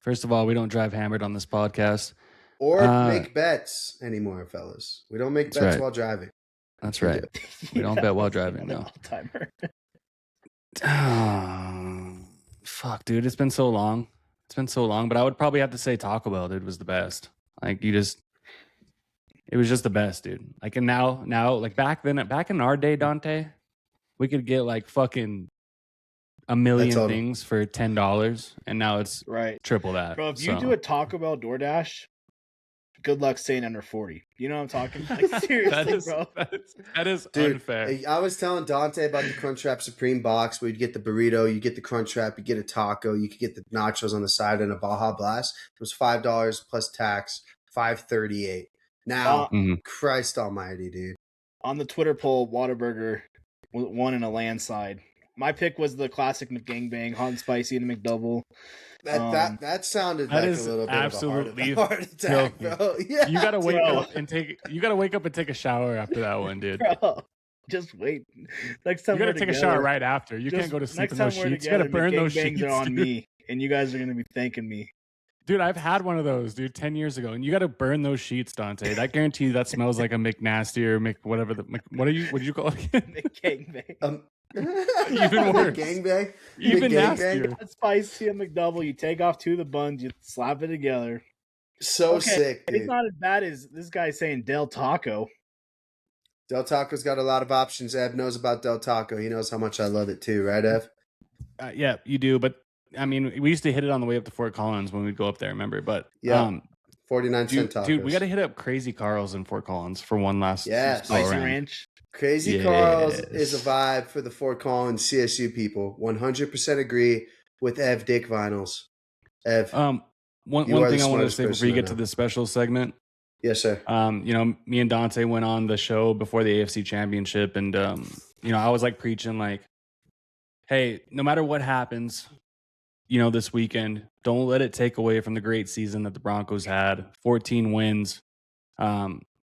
First of all, we don't drive hammered on this podcast. Or make bets anymore, fellas. We don't make bets while driving. That's right. We don't bet while driving, no. Fuck, dude. It's been so long. But I would probably have to say Taco Bell, dude, was the best. Like, you just It was just the best, dude. Like, and now, like back in our day, Dante, we could get like fucking a million things for $10, and now it's right triple that. Bro, if you do a Taco Bell DoorDash, good luck staying under 40. You know what I'm talking? Like, seriously, bro. That is Dude, unfair. I was telling Dante about the Crunchwrap Supreme box where you'd get the burrito, you get the Crunchwrap, you get a taco, you could get the nachos on the side and a Baja Blast. It was $5 plus tax, $5.38. Now, Christ almighty, dude. On the Twitter poll, Whataburger won in a landslide. My pick was the classic McGangbang, hot and spicy and a McDouble. That sounded like a little bit absolutely of a heart attack, bro. Yeah, you gotta wake up and take a shower after that one, dude. Bro, just wait. Next time you gotta take a shower right after. You can't go to sleep in those sheets. You gotta burn those sheets. Are on me, and you guys are gonna be thanking me. Dude, I've had one of those, dude, 10 years ago, and you got to burn those sheets, Dante. That guarantees that smells like a McNasty or whatever. What did you call it again? McGangbang. Even worse. Gangbang? Even nastier. Hot spicy and McDouble. You take off 2 of the buns, you slap it together. So sick, dude. It's not as bad as this guy saying Del Taco. Del Taco's got a lot of options. Ev knows about Del Taco. He knows how much I love it too, right, Ev? Yeah, you do, but I mean, we used to hit it on the way up to Fort Collins when we'd go up there, remember? But 49-cent tacos. Dude, we got to hit up Crazy Carl's in Fort Collins for one last Spicy Ranch. Crazy Carl's is a vibe for the Fort Collins CSU people. 100% agree with Ev Dick Vinyls. Ev, one thing I wanted to say before you get to the special segment. Yes, sir. Me and Dante went on the show before the AFC Championship, and I was like preaching like, hey, no matter what happens, this weekend, don't let it take away from the great season that the Broncos had. 14 wins,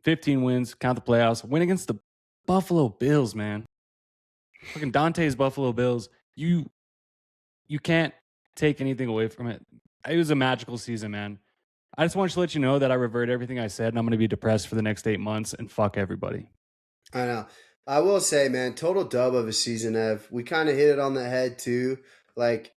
15 wins, count the playoffs, win against the Buffalo Bills, man. Fucking Dante's Buffalo Bills. You can't take anything away from it. It was a magical season, man. I just wanted to let you know that I revert everything I said, and I'm going to be depressed for the next 8 months, and fuck everybody. I know. I will say, man, total dub of a season, Ev. We kind of hit it on the head, too. Like,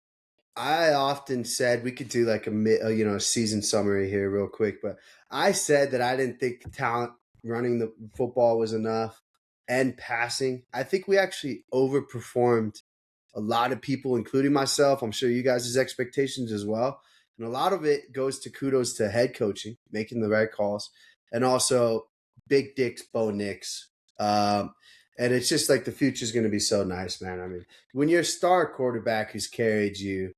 I often said we could do like a season summary here real quick, but I said that I didn't think the talent running the football was enough and passing. I think we actually overperformed a lot of people, including myself. I'm sure you guys' expectations as well. And a lot of it goes to kudos to head coaching, making the right calls, and also Big Dick's Bo Nix. And it's just like the future is going to be so nice, man. I mean, when your star quarterback who's carried you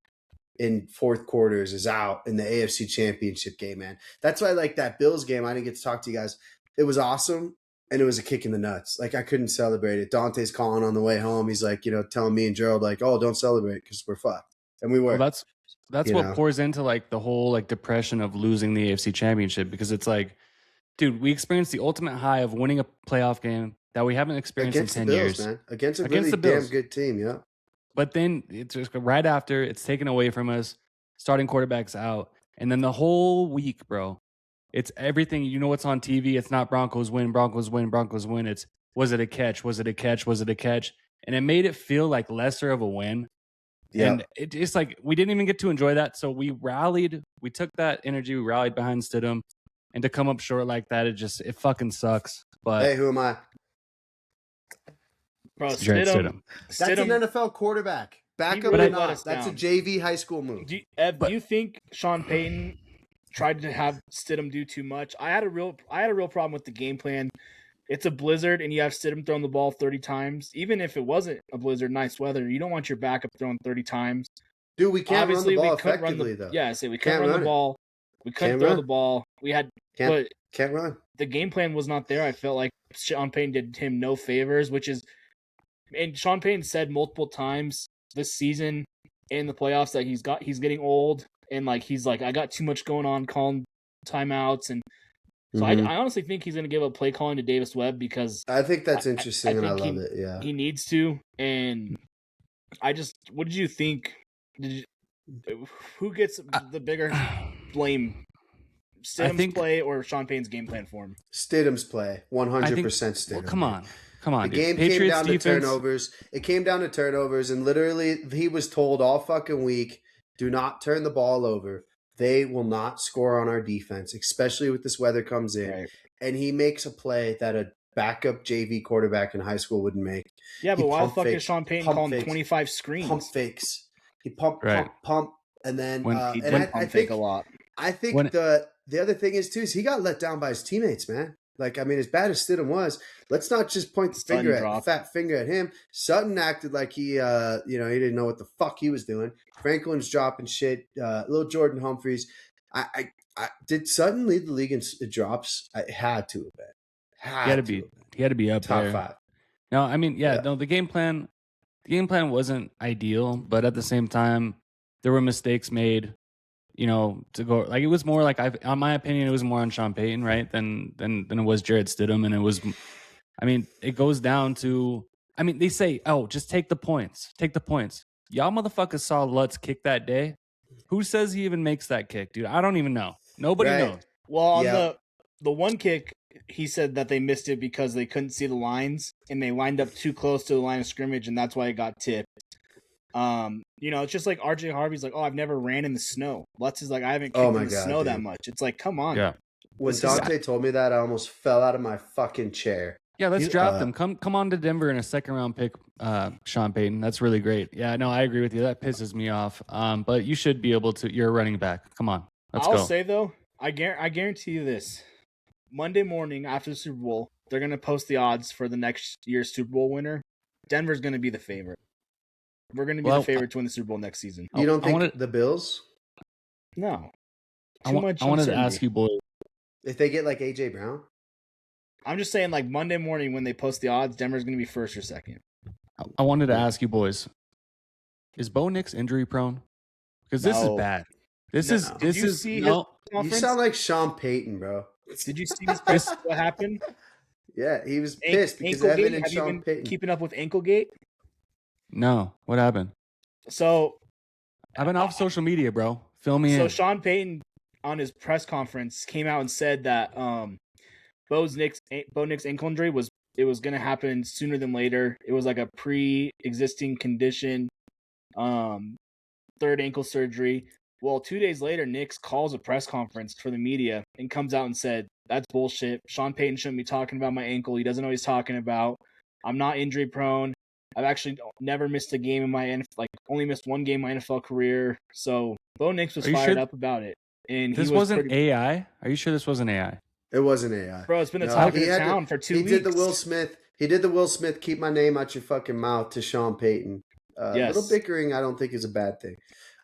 in fourth quarters is out in the AFC Championship game, man. That's why, like, that Bills game, I didn't get to talk to you guys. It was awesome, and it was a kick in the nuts. Like, I couldn't celebrate it. Dante's calling on the way home. He's like, telling me and Gerald, like, oh, don't celebrate because we're fucked. And we were. Well, that's what pours into, like, the whole, like, depression of losing the AFC Championship, because it's like, dude, we experienced the ultimate high of winning a playoff game that we haven't experienced in 10 years. Man. Against a really damn good team, yeah. But then it's just right after, it's taken away from us, starting quarterbacks out. And then the whole week, bro, it's everything. You know what's on TV? It's not Broncos win, Broncos win, Broncos win. It's was it a catch? Was it a catch? Was it a catch? And it made it feel like lesser of a win. Yeah. And it's like we didn't even get to enjoy that. So we rallied. We took that energy. We rallied behind Stidham. And to come up short like that, it fucking sucks. But hey, who am I? Bro, Stidham. That's an NFL quarterback. Backup or not. That's a JV high school move. Do you think Sean Payton tried to have Stidham do too much? I had a real problem with the game plan. It's a blizzard, and you have Stidham throwing the ball 30 times. Even if it wasn't a blizzard, nice weather, you don't want your backup throwing 30 times. Dude, we can't run the ball effectively, though. Yeah, we couldn't run the ball. We couldn't throw the ball. We had can't run. The game plan was not there. I felt like Sean Payton did him no favors, and Sean Payton said multiple times this season in the playoffs that he's getting old, and like he's like, I got too much going on, calling timeouts, and so I honestly think he's going to give up play calling to Davis Webb, because I think that's interesting, and I love it. Yeah, he needs to. And what did you think? Who gets the bigger blame? Stidham's play or Sean Payton's game plan for him? Stidham's play, 100% Stidham. Well, come on. The game came down to turnovers. It came down to turnovers, and literally he was told all fucking week, do not turn the ball over. they will not score on our defense, especially with this weather comes in. Right. And he makes a play that a backup JV quarterback in high school wouldn't make. Yeah, He but why the pump fuck is fakes, Sean Payton pump calling fakes, 25 screens? pump fakes. He pump, Right. pump, and then When- He and did I pump think fake a lot. I think When- the other thing is too is he got let down by his teammates, man. Like, I mean, as bad as Stidham was, let's not just point the fat finger at him. Sutton acted like he he didn't know what the fuck he was doing. Franklin's dropping shit. Little Jordan Humphreys. I did Sutton lead the league in drops? I had to have been. He had to be up top there. 5. No, I mean, no, the game plan wasn't ideal, but at the same time, there were mistakes made. To go like it was more like on my opinion, it was more on Sean Payton, right? Than it was Jared Stidham, and it was. I mean, it goes down to. I mean, they say, "Oh, just take the points. Take the points." Y'all motherfuckers saw Lutz kick that day. Who says he even makes that kick, dude? I don't even know. Nobody knows. Well, on the one kick, he said that they missed it because they couldn't see the lines and they lined up too close to the line of scrimmage, and that's why it got tipped. It's just like RJ Harvey's like, oh, I've never ran in the snow. Lutz is like, I haven't kicked in the snow that much. It's like, come on. Yeah. When Dante told me that, I almost fell out of my fucking chair. Yeah, let's draft him. Come on to Denver in a second round pick, Sean Payton. That's really great. Yeah, no, I agree with you. That pisses me off. But you should be able to. You're a running back. Come on, let's go. I'll say though, I guarantee you this: Monday morning after the Super Bowl, they're gonna post the odds for the next year's Super Bowl winner. Denver's gonna be the favorite. We're gonna be the favorite to win the Super Bowl next season. You don't think the Bills? No. I wanted to ask you, boys, if they get like AJ Brown. I'm just saying, like, Monday morning when they post the odds, Denver's going to be first or second. I wanted to ask you, boys, is Bo Nix injury prone? Because this is bad. This is You sound like Sean Payton, bro. Did you see his press? What happened? Yeah, he was pissed because Evan and Sean Payton keeping up with Anklegate. No, what happened? So I've been off social media, bro. Fill me in. So Sean Payton on his press conference came out and said that Bo Nix ankle injury was going to happen sooner than later. It was like a pre-existing condition, third ankle surgery. Well, 2 days later, Nix calls a press conference for the media and comes out and said, "That's bullshit. Sean Payton shouldn't be talking about my ankle. He doesn't know what he's talking about. I'm not injury prone. I've actually never missed a game in my only missed one game in my NFL career." So Bo Nix was fired up about it, and this wasn't AI. Are you sure this wasn't AI? It wasn't AI. Bro, it's been the talk of the town for 2 weeks. He did the Will Smith, keep my name out your fucking mouth to Sean Payton. Yes. Little bickering, I don't think is a bad thing.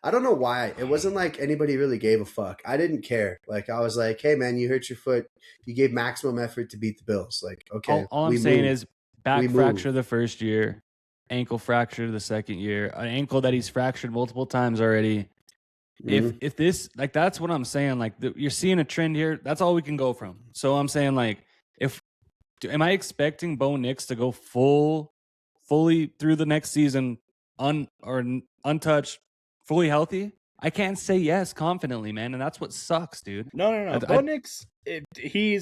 I don't know why. It wasn't like anybody really gave a fuck. I didn't care. Like, I was like, hey, man, you hurt your foot. You gave maximum effort to beat the Bills. Like, okay. All I'm saying is back fracture the first year, ankle fracture the second year, an ankle that he's fractured multiple times already. If this, like, that's what I'm saying. Like, you're seeing a trend here. That's all we can go from. So I'm saying, like, am I expecting Bo Nix to go fully through the next season untouched, fully healthy? I can't say yes confidently, man, and that's what sucks, dude. No. Bo Nix, he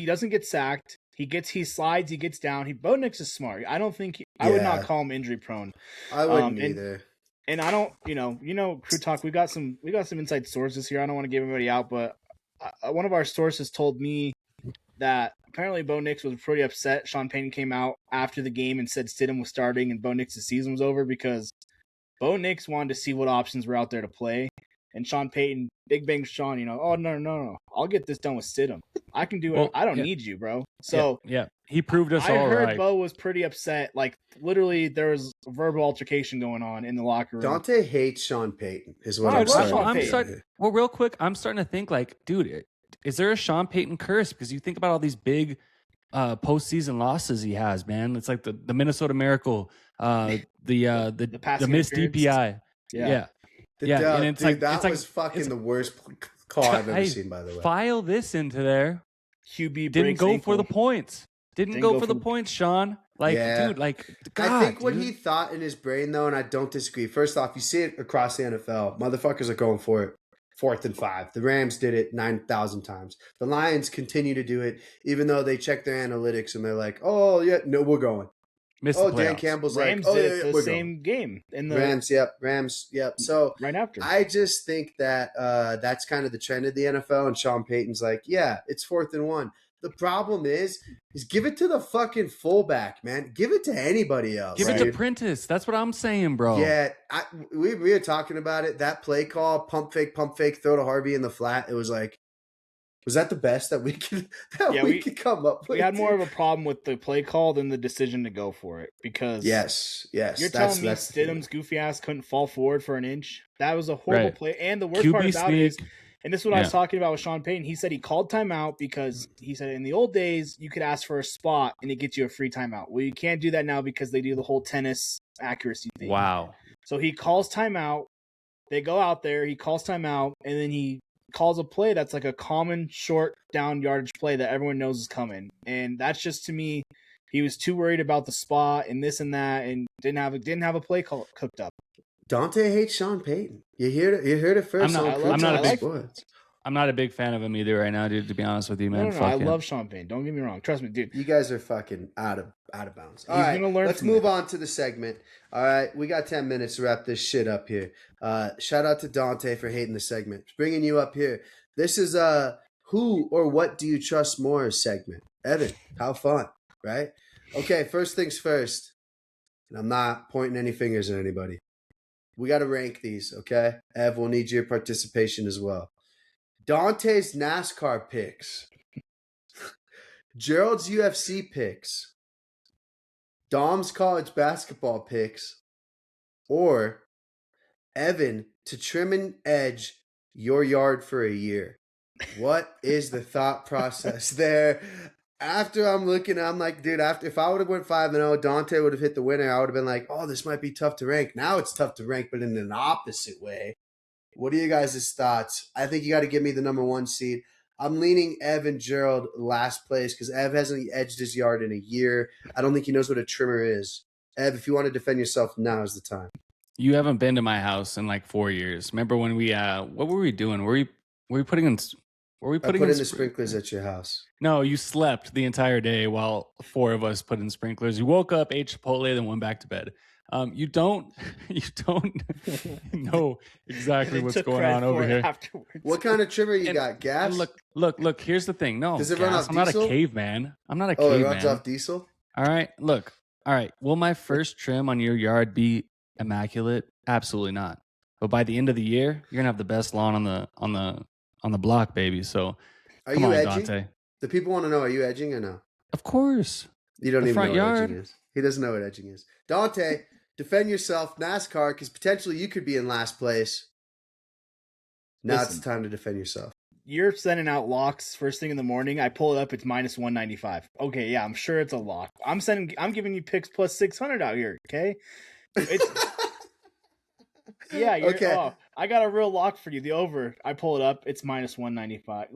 doesn't get sacked. He slides, he gets down. Bo Nix is smart. I don't think I would not call him injury prone. I wouldn't either. And I don't, Crew Talk, we got some inside sources here. I don't want to give everybody out, but one of our sources told me that apparently Bo Nix was pretty upset. Sean Payton came out after the game and said Stidham was starting and Bo Nix's season was over because Bo Nix wanted to see what options were out there to play. And Sean Payton, Big Bang Sean, oh, no. I'll get this done with Stidham. I can do it. I don't need you, bro. So yeah. He proved us all right. I heard Bo was pretty upset. Like, literally, there was a verbal altercation going on in the locker room. Dante hates Sean Payton, is what I'm saying. Well, real quick, I'm starting to think, like, dude, is there a Sean Payton curse? Because you think about all these big postseason losses he has, man. It's like the Minnesota Miracle, the missed DPI. Yeah. And it's dude, that was fucking the worst call I've ever seen, by the way. File this into there. QB didn't go for the points. Didn't go for the points, Sean. Like, dude, like, God, I think what he thought in his brain, though, and I don't disagree. First off, you see it across the NFL. Motherfuckers are going for it. 4th and 5. The Rams did it 9,000 times. The Lions continue to do it, even though they check their analytics and they're like, oh, yeah, no, we're going. Missed Oh, the Dan playoffs. Campbell's Rams like, oh, did yeah, it yeah, the we're same game in the Rams, yep. So right after. I just think that that's kind of the trend of the NFL, and Sean Payton's like, yeah, it's 4th and 1. The problem is give it to the fucking fullback, man. Give it to anybody else. Give it dude. to Prentice. That's what I'm saying, bro. Yeah, we were talking about it. That play call, pump fake, throw to Harvey in the flat. It was like, was that the best that we could could come up with? We had more of a problem with the play call than the decision to go for it because yes. You're telling me Stidham's goofy ass couldn't fall forward for an inch? That was a horrible play. And the worst QB part about it is, and this is what I was talking about with Sean Payton. He said he called timeout because he said in the old days you could ask for a spot and it gets you a free timeout. Well, you can't do that now because they do the whole tennis accuracy thing. Wow. So he calls timeout. They go out there. He calls timeout, and then he calls a play that's like a common short down yardage play that everyone knows is coming. And that's just, to me, he was too worried about the spot and this and that, and didn't have a play cooked up. Dante hates Sean Payton. You heard it first. I'm not a big fan of him either right now, dude. To be honest with you, man. No, I love Sean Payton. Don't get me wrong. Trust me, dude. You guys are fucking out of bounds. All right, let's move on to the segment. All right, we got 10 minutes to wrap this shit up here. Shout out to Dante for hating the segment. Bringing you up here. This is who or what do you trust more segment. Evan, how fun, right? Okay, first things first. And I'm not pointing any fingers at anybody. We got to rank these, okay? Ev, we'll need your participation as well. Dante's NASCAR picks. Gerald's UFC picks. Dom's college basketball picks. Or Evan to trim and edge your yard for a year. What is the thought process there? After I'm looking, I'm like, dude, if I would have went 5-0, Dante would have hit the winner. I would have been like, oh, this might be tough to rank. Now it's tough to rank, but in an opposite way. What are you guys' thoughts? I think you got to give me the number 1 seed. I'm leaning Ev and Gerald last place because Ev hasn't edged his yard in a year. I don't think he knows what a trimmer is. Ev, if you want to defend yourself, now is the time. You haven't been to my house in like 4 years. Remember when we what were we doing? Were we putting in I put in the sprinklers at your house. No, you slept the entire day while 4 of us put in sprinklers. You woke up, ate Chipotle, then went back to bed. You don't know exactly what's going on over here. Afterwards. What kind of trimmer you got? Gas? Look. Here's the thing. No, does it run off diesel? I'm not a caveman. Oh, it runs off diesel. All right. Look. All right. Will my first trim on your yard be immaculate? Absolutely not. But by the end of the year, you're gonna have the best lawn on the block, baby. So, come on, edging? Dante. The people want to know: are you edging or no? Of course. You don't even know what edging is. He doesn't know what edging is. Dante, defend yourself, NASCAR, because potentially you could be in last place. Now it's time to defend yourself. You're sending out locks first thing in the morning. I pull it up. It's minus 195. Okay, yeah, I'm sure it's a lock. I'm giving you picks plus 600 out here. Okay, yeah. Okay. Oh, I got a real lock for you. The over. I pull it up. It's minus 195.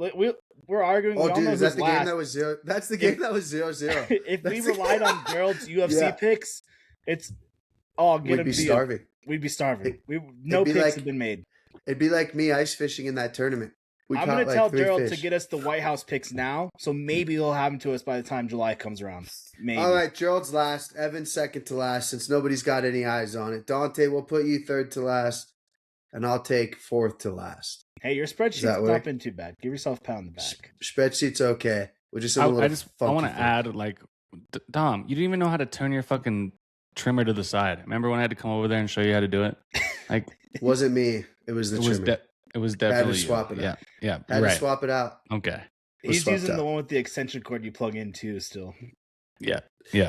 We're arguing. Oh, dude, is that the game that was 0? That's the game that was 0-0. If we relied on Gerald's UFC picks, we'd be starving. We'd be starving. No picks have been made. It'd be like me ice fishing in that tournament. I'm going to tell Gerald to get us the White House picks now, so maybe he'll have them to us by the time July comes around. Maybe. All right, Gerald's last. Evan's second to last, since nobody's got any eyes on it. Dante, we'll put you third to last, and I'll take fourth to last. Hey, your spreadsheet's not been too bad. Give yourself a pat on the back. Spreadsheet's okay. We're just I want to add, Dom, you didn't even know how to turn your fucking trimmer to the side. Remember when I had to come over there and show you how to do it? Like, it wasn't me. It was the trimmer. It was definitely had to swap it out. Yeah. Had to swap it out. Okay. He's using the one with the extension cord you plug in too still. Yeah.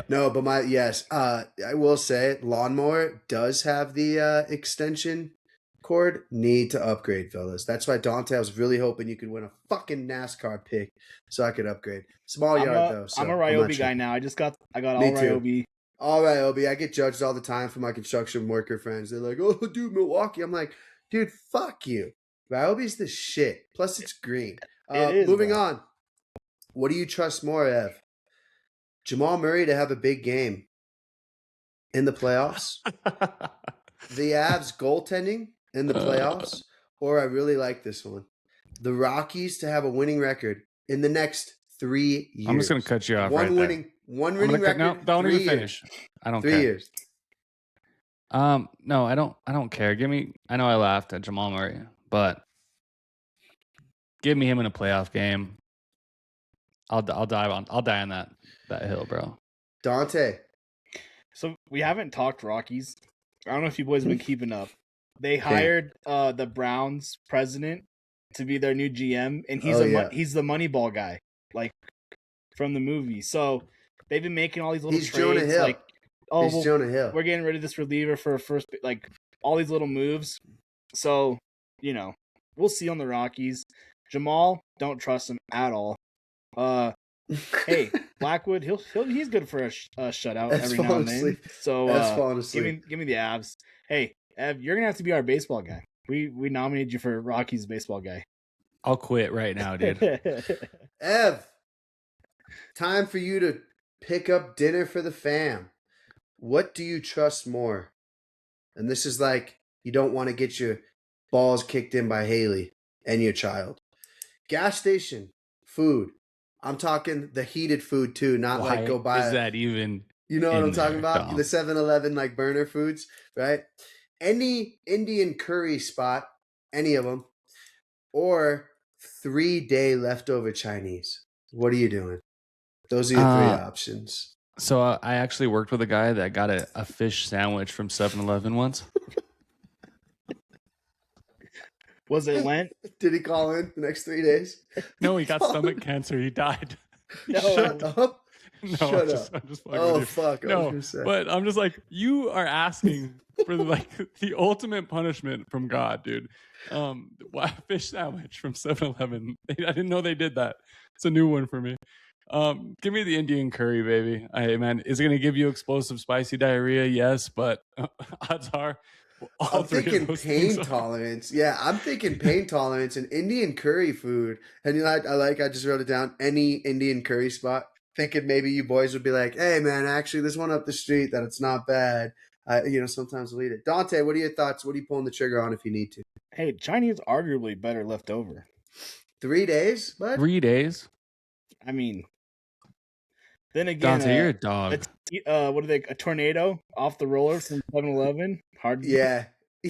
No, but I will say lawnmower does have the extension cord. Need to upgrade, fellas. That's why Dante, I was really hoping you could win a fucking NASCAR pick so I could upgrade. Small yard though. So I'm a Ryobi guy now. I got all Ryobi. All Ryobi. I get judged all the time from my construction worker friends. They're like, "Oh, dude, Milwaukee." I'm like, dude, fuck you. Ryobi's the shit. Plus, it's green. Moving on. What do you trust more, Ev? Jamal Murray to have a big game in the playoffs? The Avs goaltending in the playoffs? Or I really like this one. The Rockies to have a winning record in the next 3 years. I'm just going to cut you off One winning One winning record. No, don't 3 even years. finish. I don't 3 care. years. No, I don't care. I know I laughed at Jamal Murray, but give me him in a playoff game. I'll die on that hill, bro. Dante. So we haven't talked Rockies. I don't know if you boys have been keeping up. They hired the Browns president to be their new GM, and he's the Moneyball guy, like from the movie. So they've been making all these little He's trades, Jonah Hill. like Jonah Hill. We're getting rid of this reliever for a first, like all these little moves. So we'll see on the Rockies. Jamal, don't trust him at all. Hey, Blackwood, he's good for a shutout every now and then. So give me the Avs. Hey, Ev, you're gonna have to be our baseball guy. We nominated you for Rockies baseball guy. I'll quit right now, dude. Ev, time for you to pick up dinner for the fam. What do you trust more? And this is like you don't want to get your balls kicked in by Haley and your child. Gas station food. I'm talking the heated food too, not like go buy. Is that even? You know what I'm talking about? Dom? The 7-Eleven like burner foods, right? Any Indian curry spot, any of them, or 3-day leftover Chinese. What are you doing? Those are your 3 options. So I actually worked with a guy that got a fish sandwich from 7-Eleven once. Was it Lent? Did he call in the next 3 days? No, he got stomach cancer. He died. No. Shut up. No, Shut I'm up. just Oh, with you. fuck. No, but I'm just like, you are asking for like the ultimate punishment from God, dude. Fish sandwich from 7-Eleven. I didn't know they did that. It's a new one for me. Give me the Indian curry, baby. Hey, man, is it going to give you explosive spicy diarrhea? Yes, but odds are I'm thinking pain tolerance. Yeah, I'm thinking pain tolerance and Indian curry food. And I just wrote it down. Any Indian curry spot. Thinking maybe you boys would be like, hey, man, actually, there's one up the street that it's not bad. Sometimes we'll eat it. Dante, what are your thoughts? What are you pulling the trigger on if you need to? Hey, Chinese arguably better left over. 3 days, bud? 3 days? I mean, then again, Dante, you're a dog. What are they? A tornado off the roller from 7-Eleven? Hard to Yeah.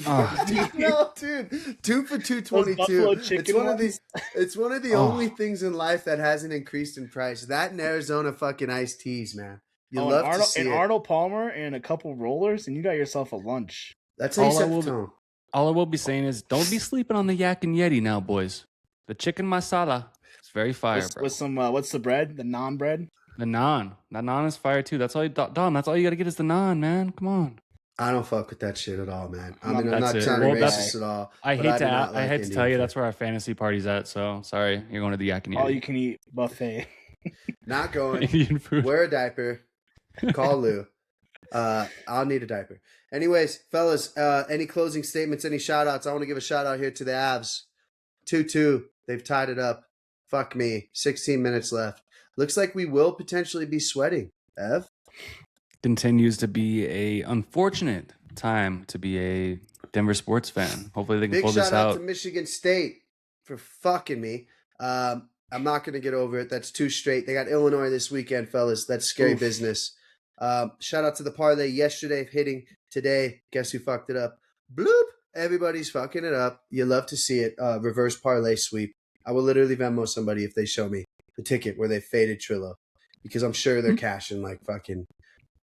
Oh. No, dude. 2 for $2.22. It's one of the only things in life that hasn't increased in price. That and Arizona fucking iced teas, man. You love to see it. Arnold Palmer and a couple rollers, and you got yourself a lunch. That's how you set the tone. All I will be saying is, don't be sleeping on the yak and yeti now, boys. The chicken masala is very fire, bro. With some, what's the bread? The naan bread? The naan. That naan is fire too. That's all you, Dom. That's all you got to get is the naan, man. Come on. I don't fuck with that shit at all, man. I mean, I'm not That's trying it. to be racist at all. I hate to tell you, food. that's where our fantasy party's at. So sorry, you're going to the yak and yeti. All you can eat buffet. Not going. Indian food. Wear a diaper. Call Lou. I'll need a diaper. Anyways, fellas, any closing statements, any shout outs? I want to give a shout out here to the Avs. 2-2. They've tied it up. Fuck me. 16 minutes left. Looks like we will potentially be sweating. Ev? Continues to be a unfortunate time to be a Denver sports fan. Hopefully they can pull this out. Big shout out to Michigan State for fucking me. I'm not going to get over it. That's 2 straight. They got Illinois this weekend, fellas. That's scary business. Shout out to the parlay yesterday hitting today. Guess who fucked it up? Bloop. Everybody's fucking it up. You love to see it. Reverse parlay sweep. I will literally Venmo somebody if they show me the ticket where they faded Trillo, because I'm sure they're cashing like fucking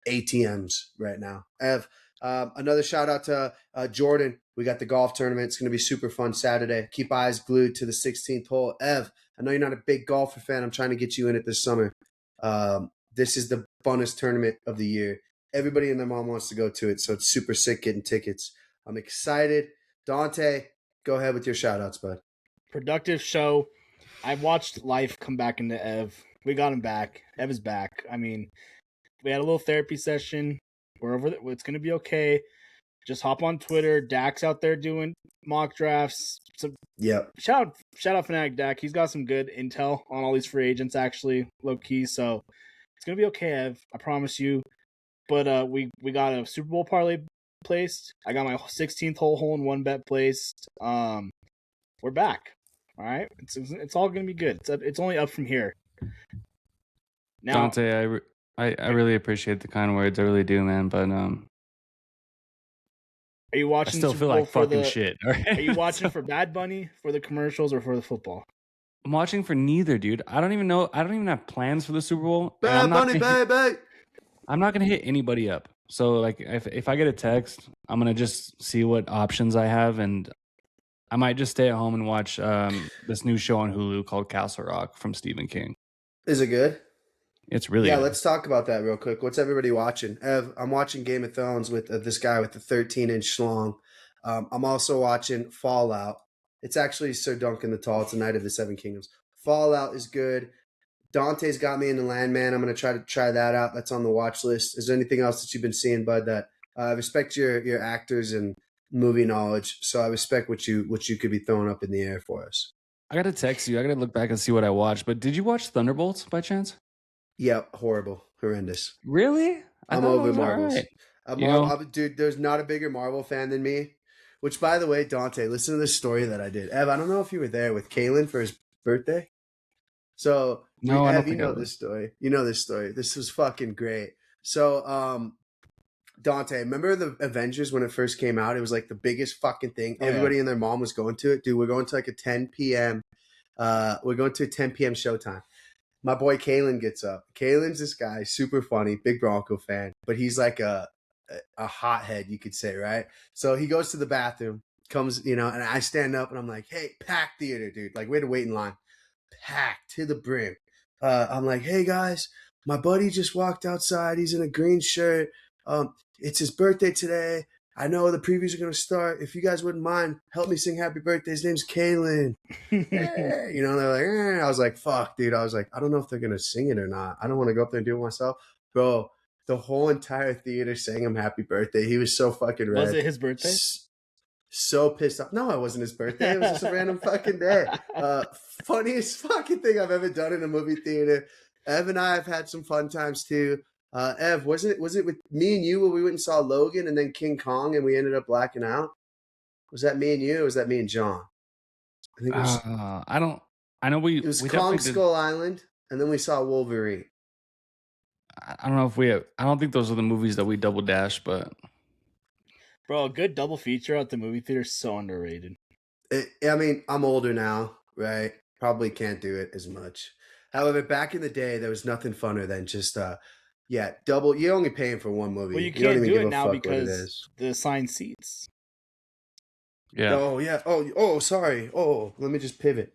ATMs right now. Ev, another shout out to Jordan. We got the golf tournament. It's going to be super fun Saturday. Keep eyes glued to the 16th hole. Ev, I know you're not a big golfer fan. I'm trying to get you in it this summer. This is the funnest tournament of the year. Everybody and their mom wants to go to it, so it's super sick getting tickets. I'm excited. Dante, go ahead with your shout outs, bud. Productive show. I watched life come back into Ev. We got him back. Ev is back. I mean, we had a little therapy session. We're over. It's going to be okay. Just hop on Twitter. Dak's out there doing mock drafts. So yep. Shout out Fanatic Dak. He's got some good intel on all these free agents, actually, low key. So it's going to be okay, Ev. I promise you. But we got a Super Bowl parlay placed. I got my 16th hole in one bet placed. We're back. All right, it's all gonna be good. It's only up from here. Now, Dante, I really appreciate the kind words. I really do, man. But Are you I watching still Super feel Bowl like for fucking the? shit. All right? Are you watching So, for Bad Bunny, for the commercials, or for the football? I'm watching for neither, dude. I don't even know. I don't even have plans for the Super Bowl, and Bad Bunny, baby. I'm not gonna hit anybody up. So like, if I get a text, I'm gonna just see what options I have, and I might just stay at home and watch this new show on Hulu called Castle Rock from Stephen King. Is it good? It's really Yeah, good. let's talk about that real quick. What's everybody watching? Ev, I'm watching Game of Thrones with this guy with the 13-inch schlong. I'm also watching Fallout. It's actually Sir Duncan the Tall. It's a Knight of the Seven Kingdoms. Fallout is good. Dante's got me into Landman. I'm going to try that out. That's on the watch list. Is there anything else that you've been seeing, Bud? That I respect your actors and movie knowledge, so I respect what you could be throwing up in the air for us. I gotta text you. I gotta look back and see what I watched. But did you watch Thunderbolts by chance? Yeah, horrible, horrendous. Really? I I'm thought it over was all Marvels. right. Dude, there's not a bigger Marvel fan than me. Which, by the way, Dante, listen to this story that I did. Ev, I don't know if you were there with Kalen for his birthday. So, No, I don't Ev, you think I know was. this story. You know this story. This was fucking great. So, Dante, remember the Avengers when it first came out? It was like the biggest fucking thing. Oh, yeah. Everybody and their mom was going to it. Dude, we're going to like a 10 p.m. We're going to a 10 p.m. showtime. My boy Kalen gets up. Kalen's this guy, super funny, big Bronco fan, but he's like a hothead, you could say, right? So he goes to the bathroom, comes, and I stand up and I'm like, hey, packed theater, dude. Like, we had to wait in line. Packed to the brim. I'm like, hey, guys, my buddy just walked outside. He's in a green shirt. It's his birthday today. I know the previews are going to start. If you guys wouldn't mind, help me sing happy birthday. His name's Kalen. Hey. They're like, I was like, fuck, dude. I was like, I don't know if they're going to sing it or not. I don't want to go up there and do it myself. Bro, the whole entire theater sang him happy birthday. He was so fucking red. Was it his birthday? So pissed off. No, it wasn't his birthday. It was just a random fucking day. Funniest fucking thing I've ever done in a movie theater. Ev and I have had some fun times too. Ev, was it with me and you where we went and saw Logan and then King Kong and we ended up blacking out? Was that me and you or was that me and John? I think it was. I don't. I know It was we Kong definitely did. Skull Island and then we saw Wolverine. I don't know if we have. I don't think those are the movies that we double dash, but Bro, a good double feature at the movie theater is so underrated. I mean, I'm older now, right? Probably can't do it as much. However, back in the day, there was nothing funner than just, double. You're only paying for one movie. Well, you don't can't even do give it a now fuck what it because is. the assigned seats. yeah. Oh, yeah. Oh, sorry. Oh, let me just pivot.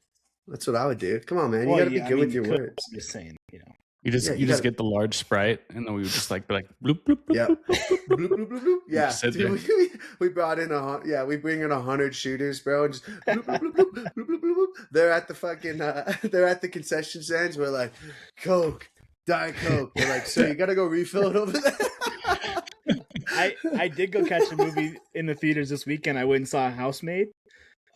That's what I would do. Come on, man. You Well, got to yeah, be good with you your could. words. I'm just saying, You just Yeah, you you just gotta- get the large Sprite, and then we would just like be like bloop bloop bloop. Yeah. bloop, bloop, bloop, Bloop, bloop, bloop, bloop. Yeah. Sit Dude, we brought in we bring in 100 shooters, bro, and just bloop, bloop, bloop, bloop, bloop, bloop, bloop, bloop. They're at the fucking they're at the concession stands. We're like, Coke, Diet Coke. They're like, so you gotta go refill it over there. I did go catch a movie in the theaters this weekend. I went and saw Housemaid.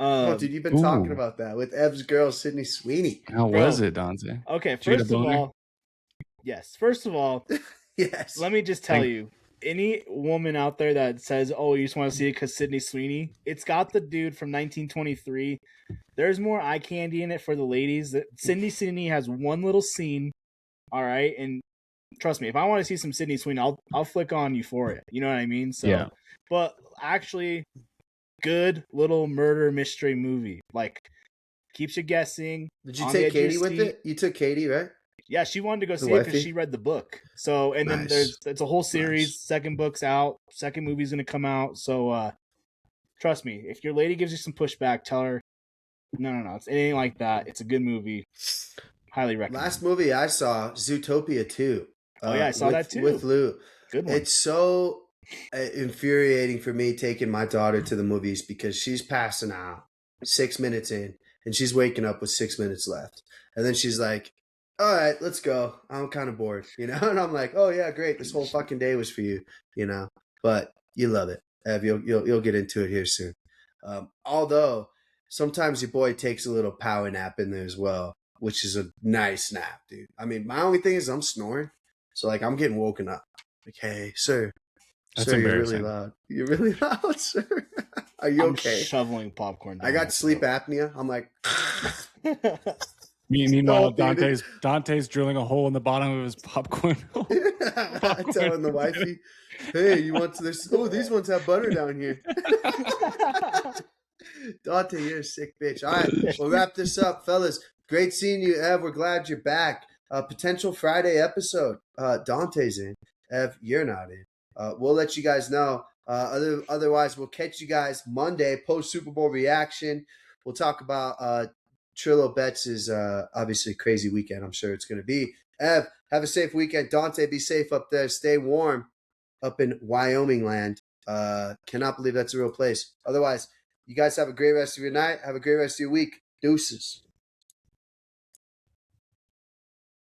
Oh, dude, you've been talking Ooh. about that with Ev's girl, Sydney Sweeney. How Bro. was it, Dante? Okay, Did you get a first of boner? all, yes. First of all, Yes. let me just tell Thank- you, any woman out there that says, "Oh, you just want to see it because Sydney Sweeney," it's got the dude from 1923. There's more eye candy in it for the ladies. Sydney Sweeney has one little scene, all right, and trust me, if I want to see some Sydney Sweeney, I'll flick on Euphoria. You know what I mean? So, Yeah. But actually, good little murder mystery movie. Like keeps you guessing. Did you on the take edge of your Katie with seat. it? You took Katie, right? Yeah, she wanted to go The see it because wifey? she read the book. So, and then Nice. it's a whole series. Nice. Second book's out. Second movie's gonna come out. So, trust me, if your lady gives you some pushback, tell her, no, it ain't like that. It's a good movie. Highly recommend. Last movie I saw, Zootopia 2. Oh, yeah, I saw that too. With Lou. Good one. It's so infuriating for me taking my daughter to the movies because she's passing out 6 minutes in and she's waking up with 6 minutes left. And then she's like, all right, let's go. I'm kind of bored, And I'm like, oh yeah, great. This whole fucking day was for you, But you love it, Ev. You'll get into it here soon. Although sometimes your boy takes a little power nap in there as well, which is a nice nap, dude. I mean, my only thing is I'm snoring, so like I'm getting woken up. Like, hey, sir, That's sir, you're really embarrassing. loud. You're really loud, sir. Are you I'm okay? shoveling popcorn. I got sleep apnea. I'm like, Meanwhile, Salty. Dante's drilling a hole in the bottom of his popcorn. Telling the wifey, hey, you want this? Oh, these ones have butter down here. Dante, you're a sick bitch. All right, we'll wrap this up, fellas. Great seeing you, Ev. We're glad you're back. Potential Friday episode. Dante's in. Ev, you're not in. We'll let you guys know. Otherwise, we'll catch you guys Monday, post Super Bowl reaction. We'll talk about Trillo Bets is obviously a crazy weekend. I'm sure it's going to be. Ev, have a safe weekend. Dante, be safe up there. Stay warm up in Wyoming land. Cannot believe that's a real place. Otherwise, you guys have a great rest of your night. Have a great rest of your week. Deuces.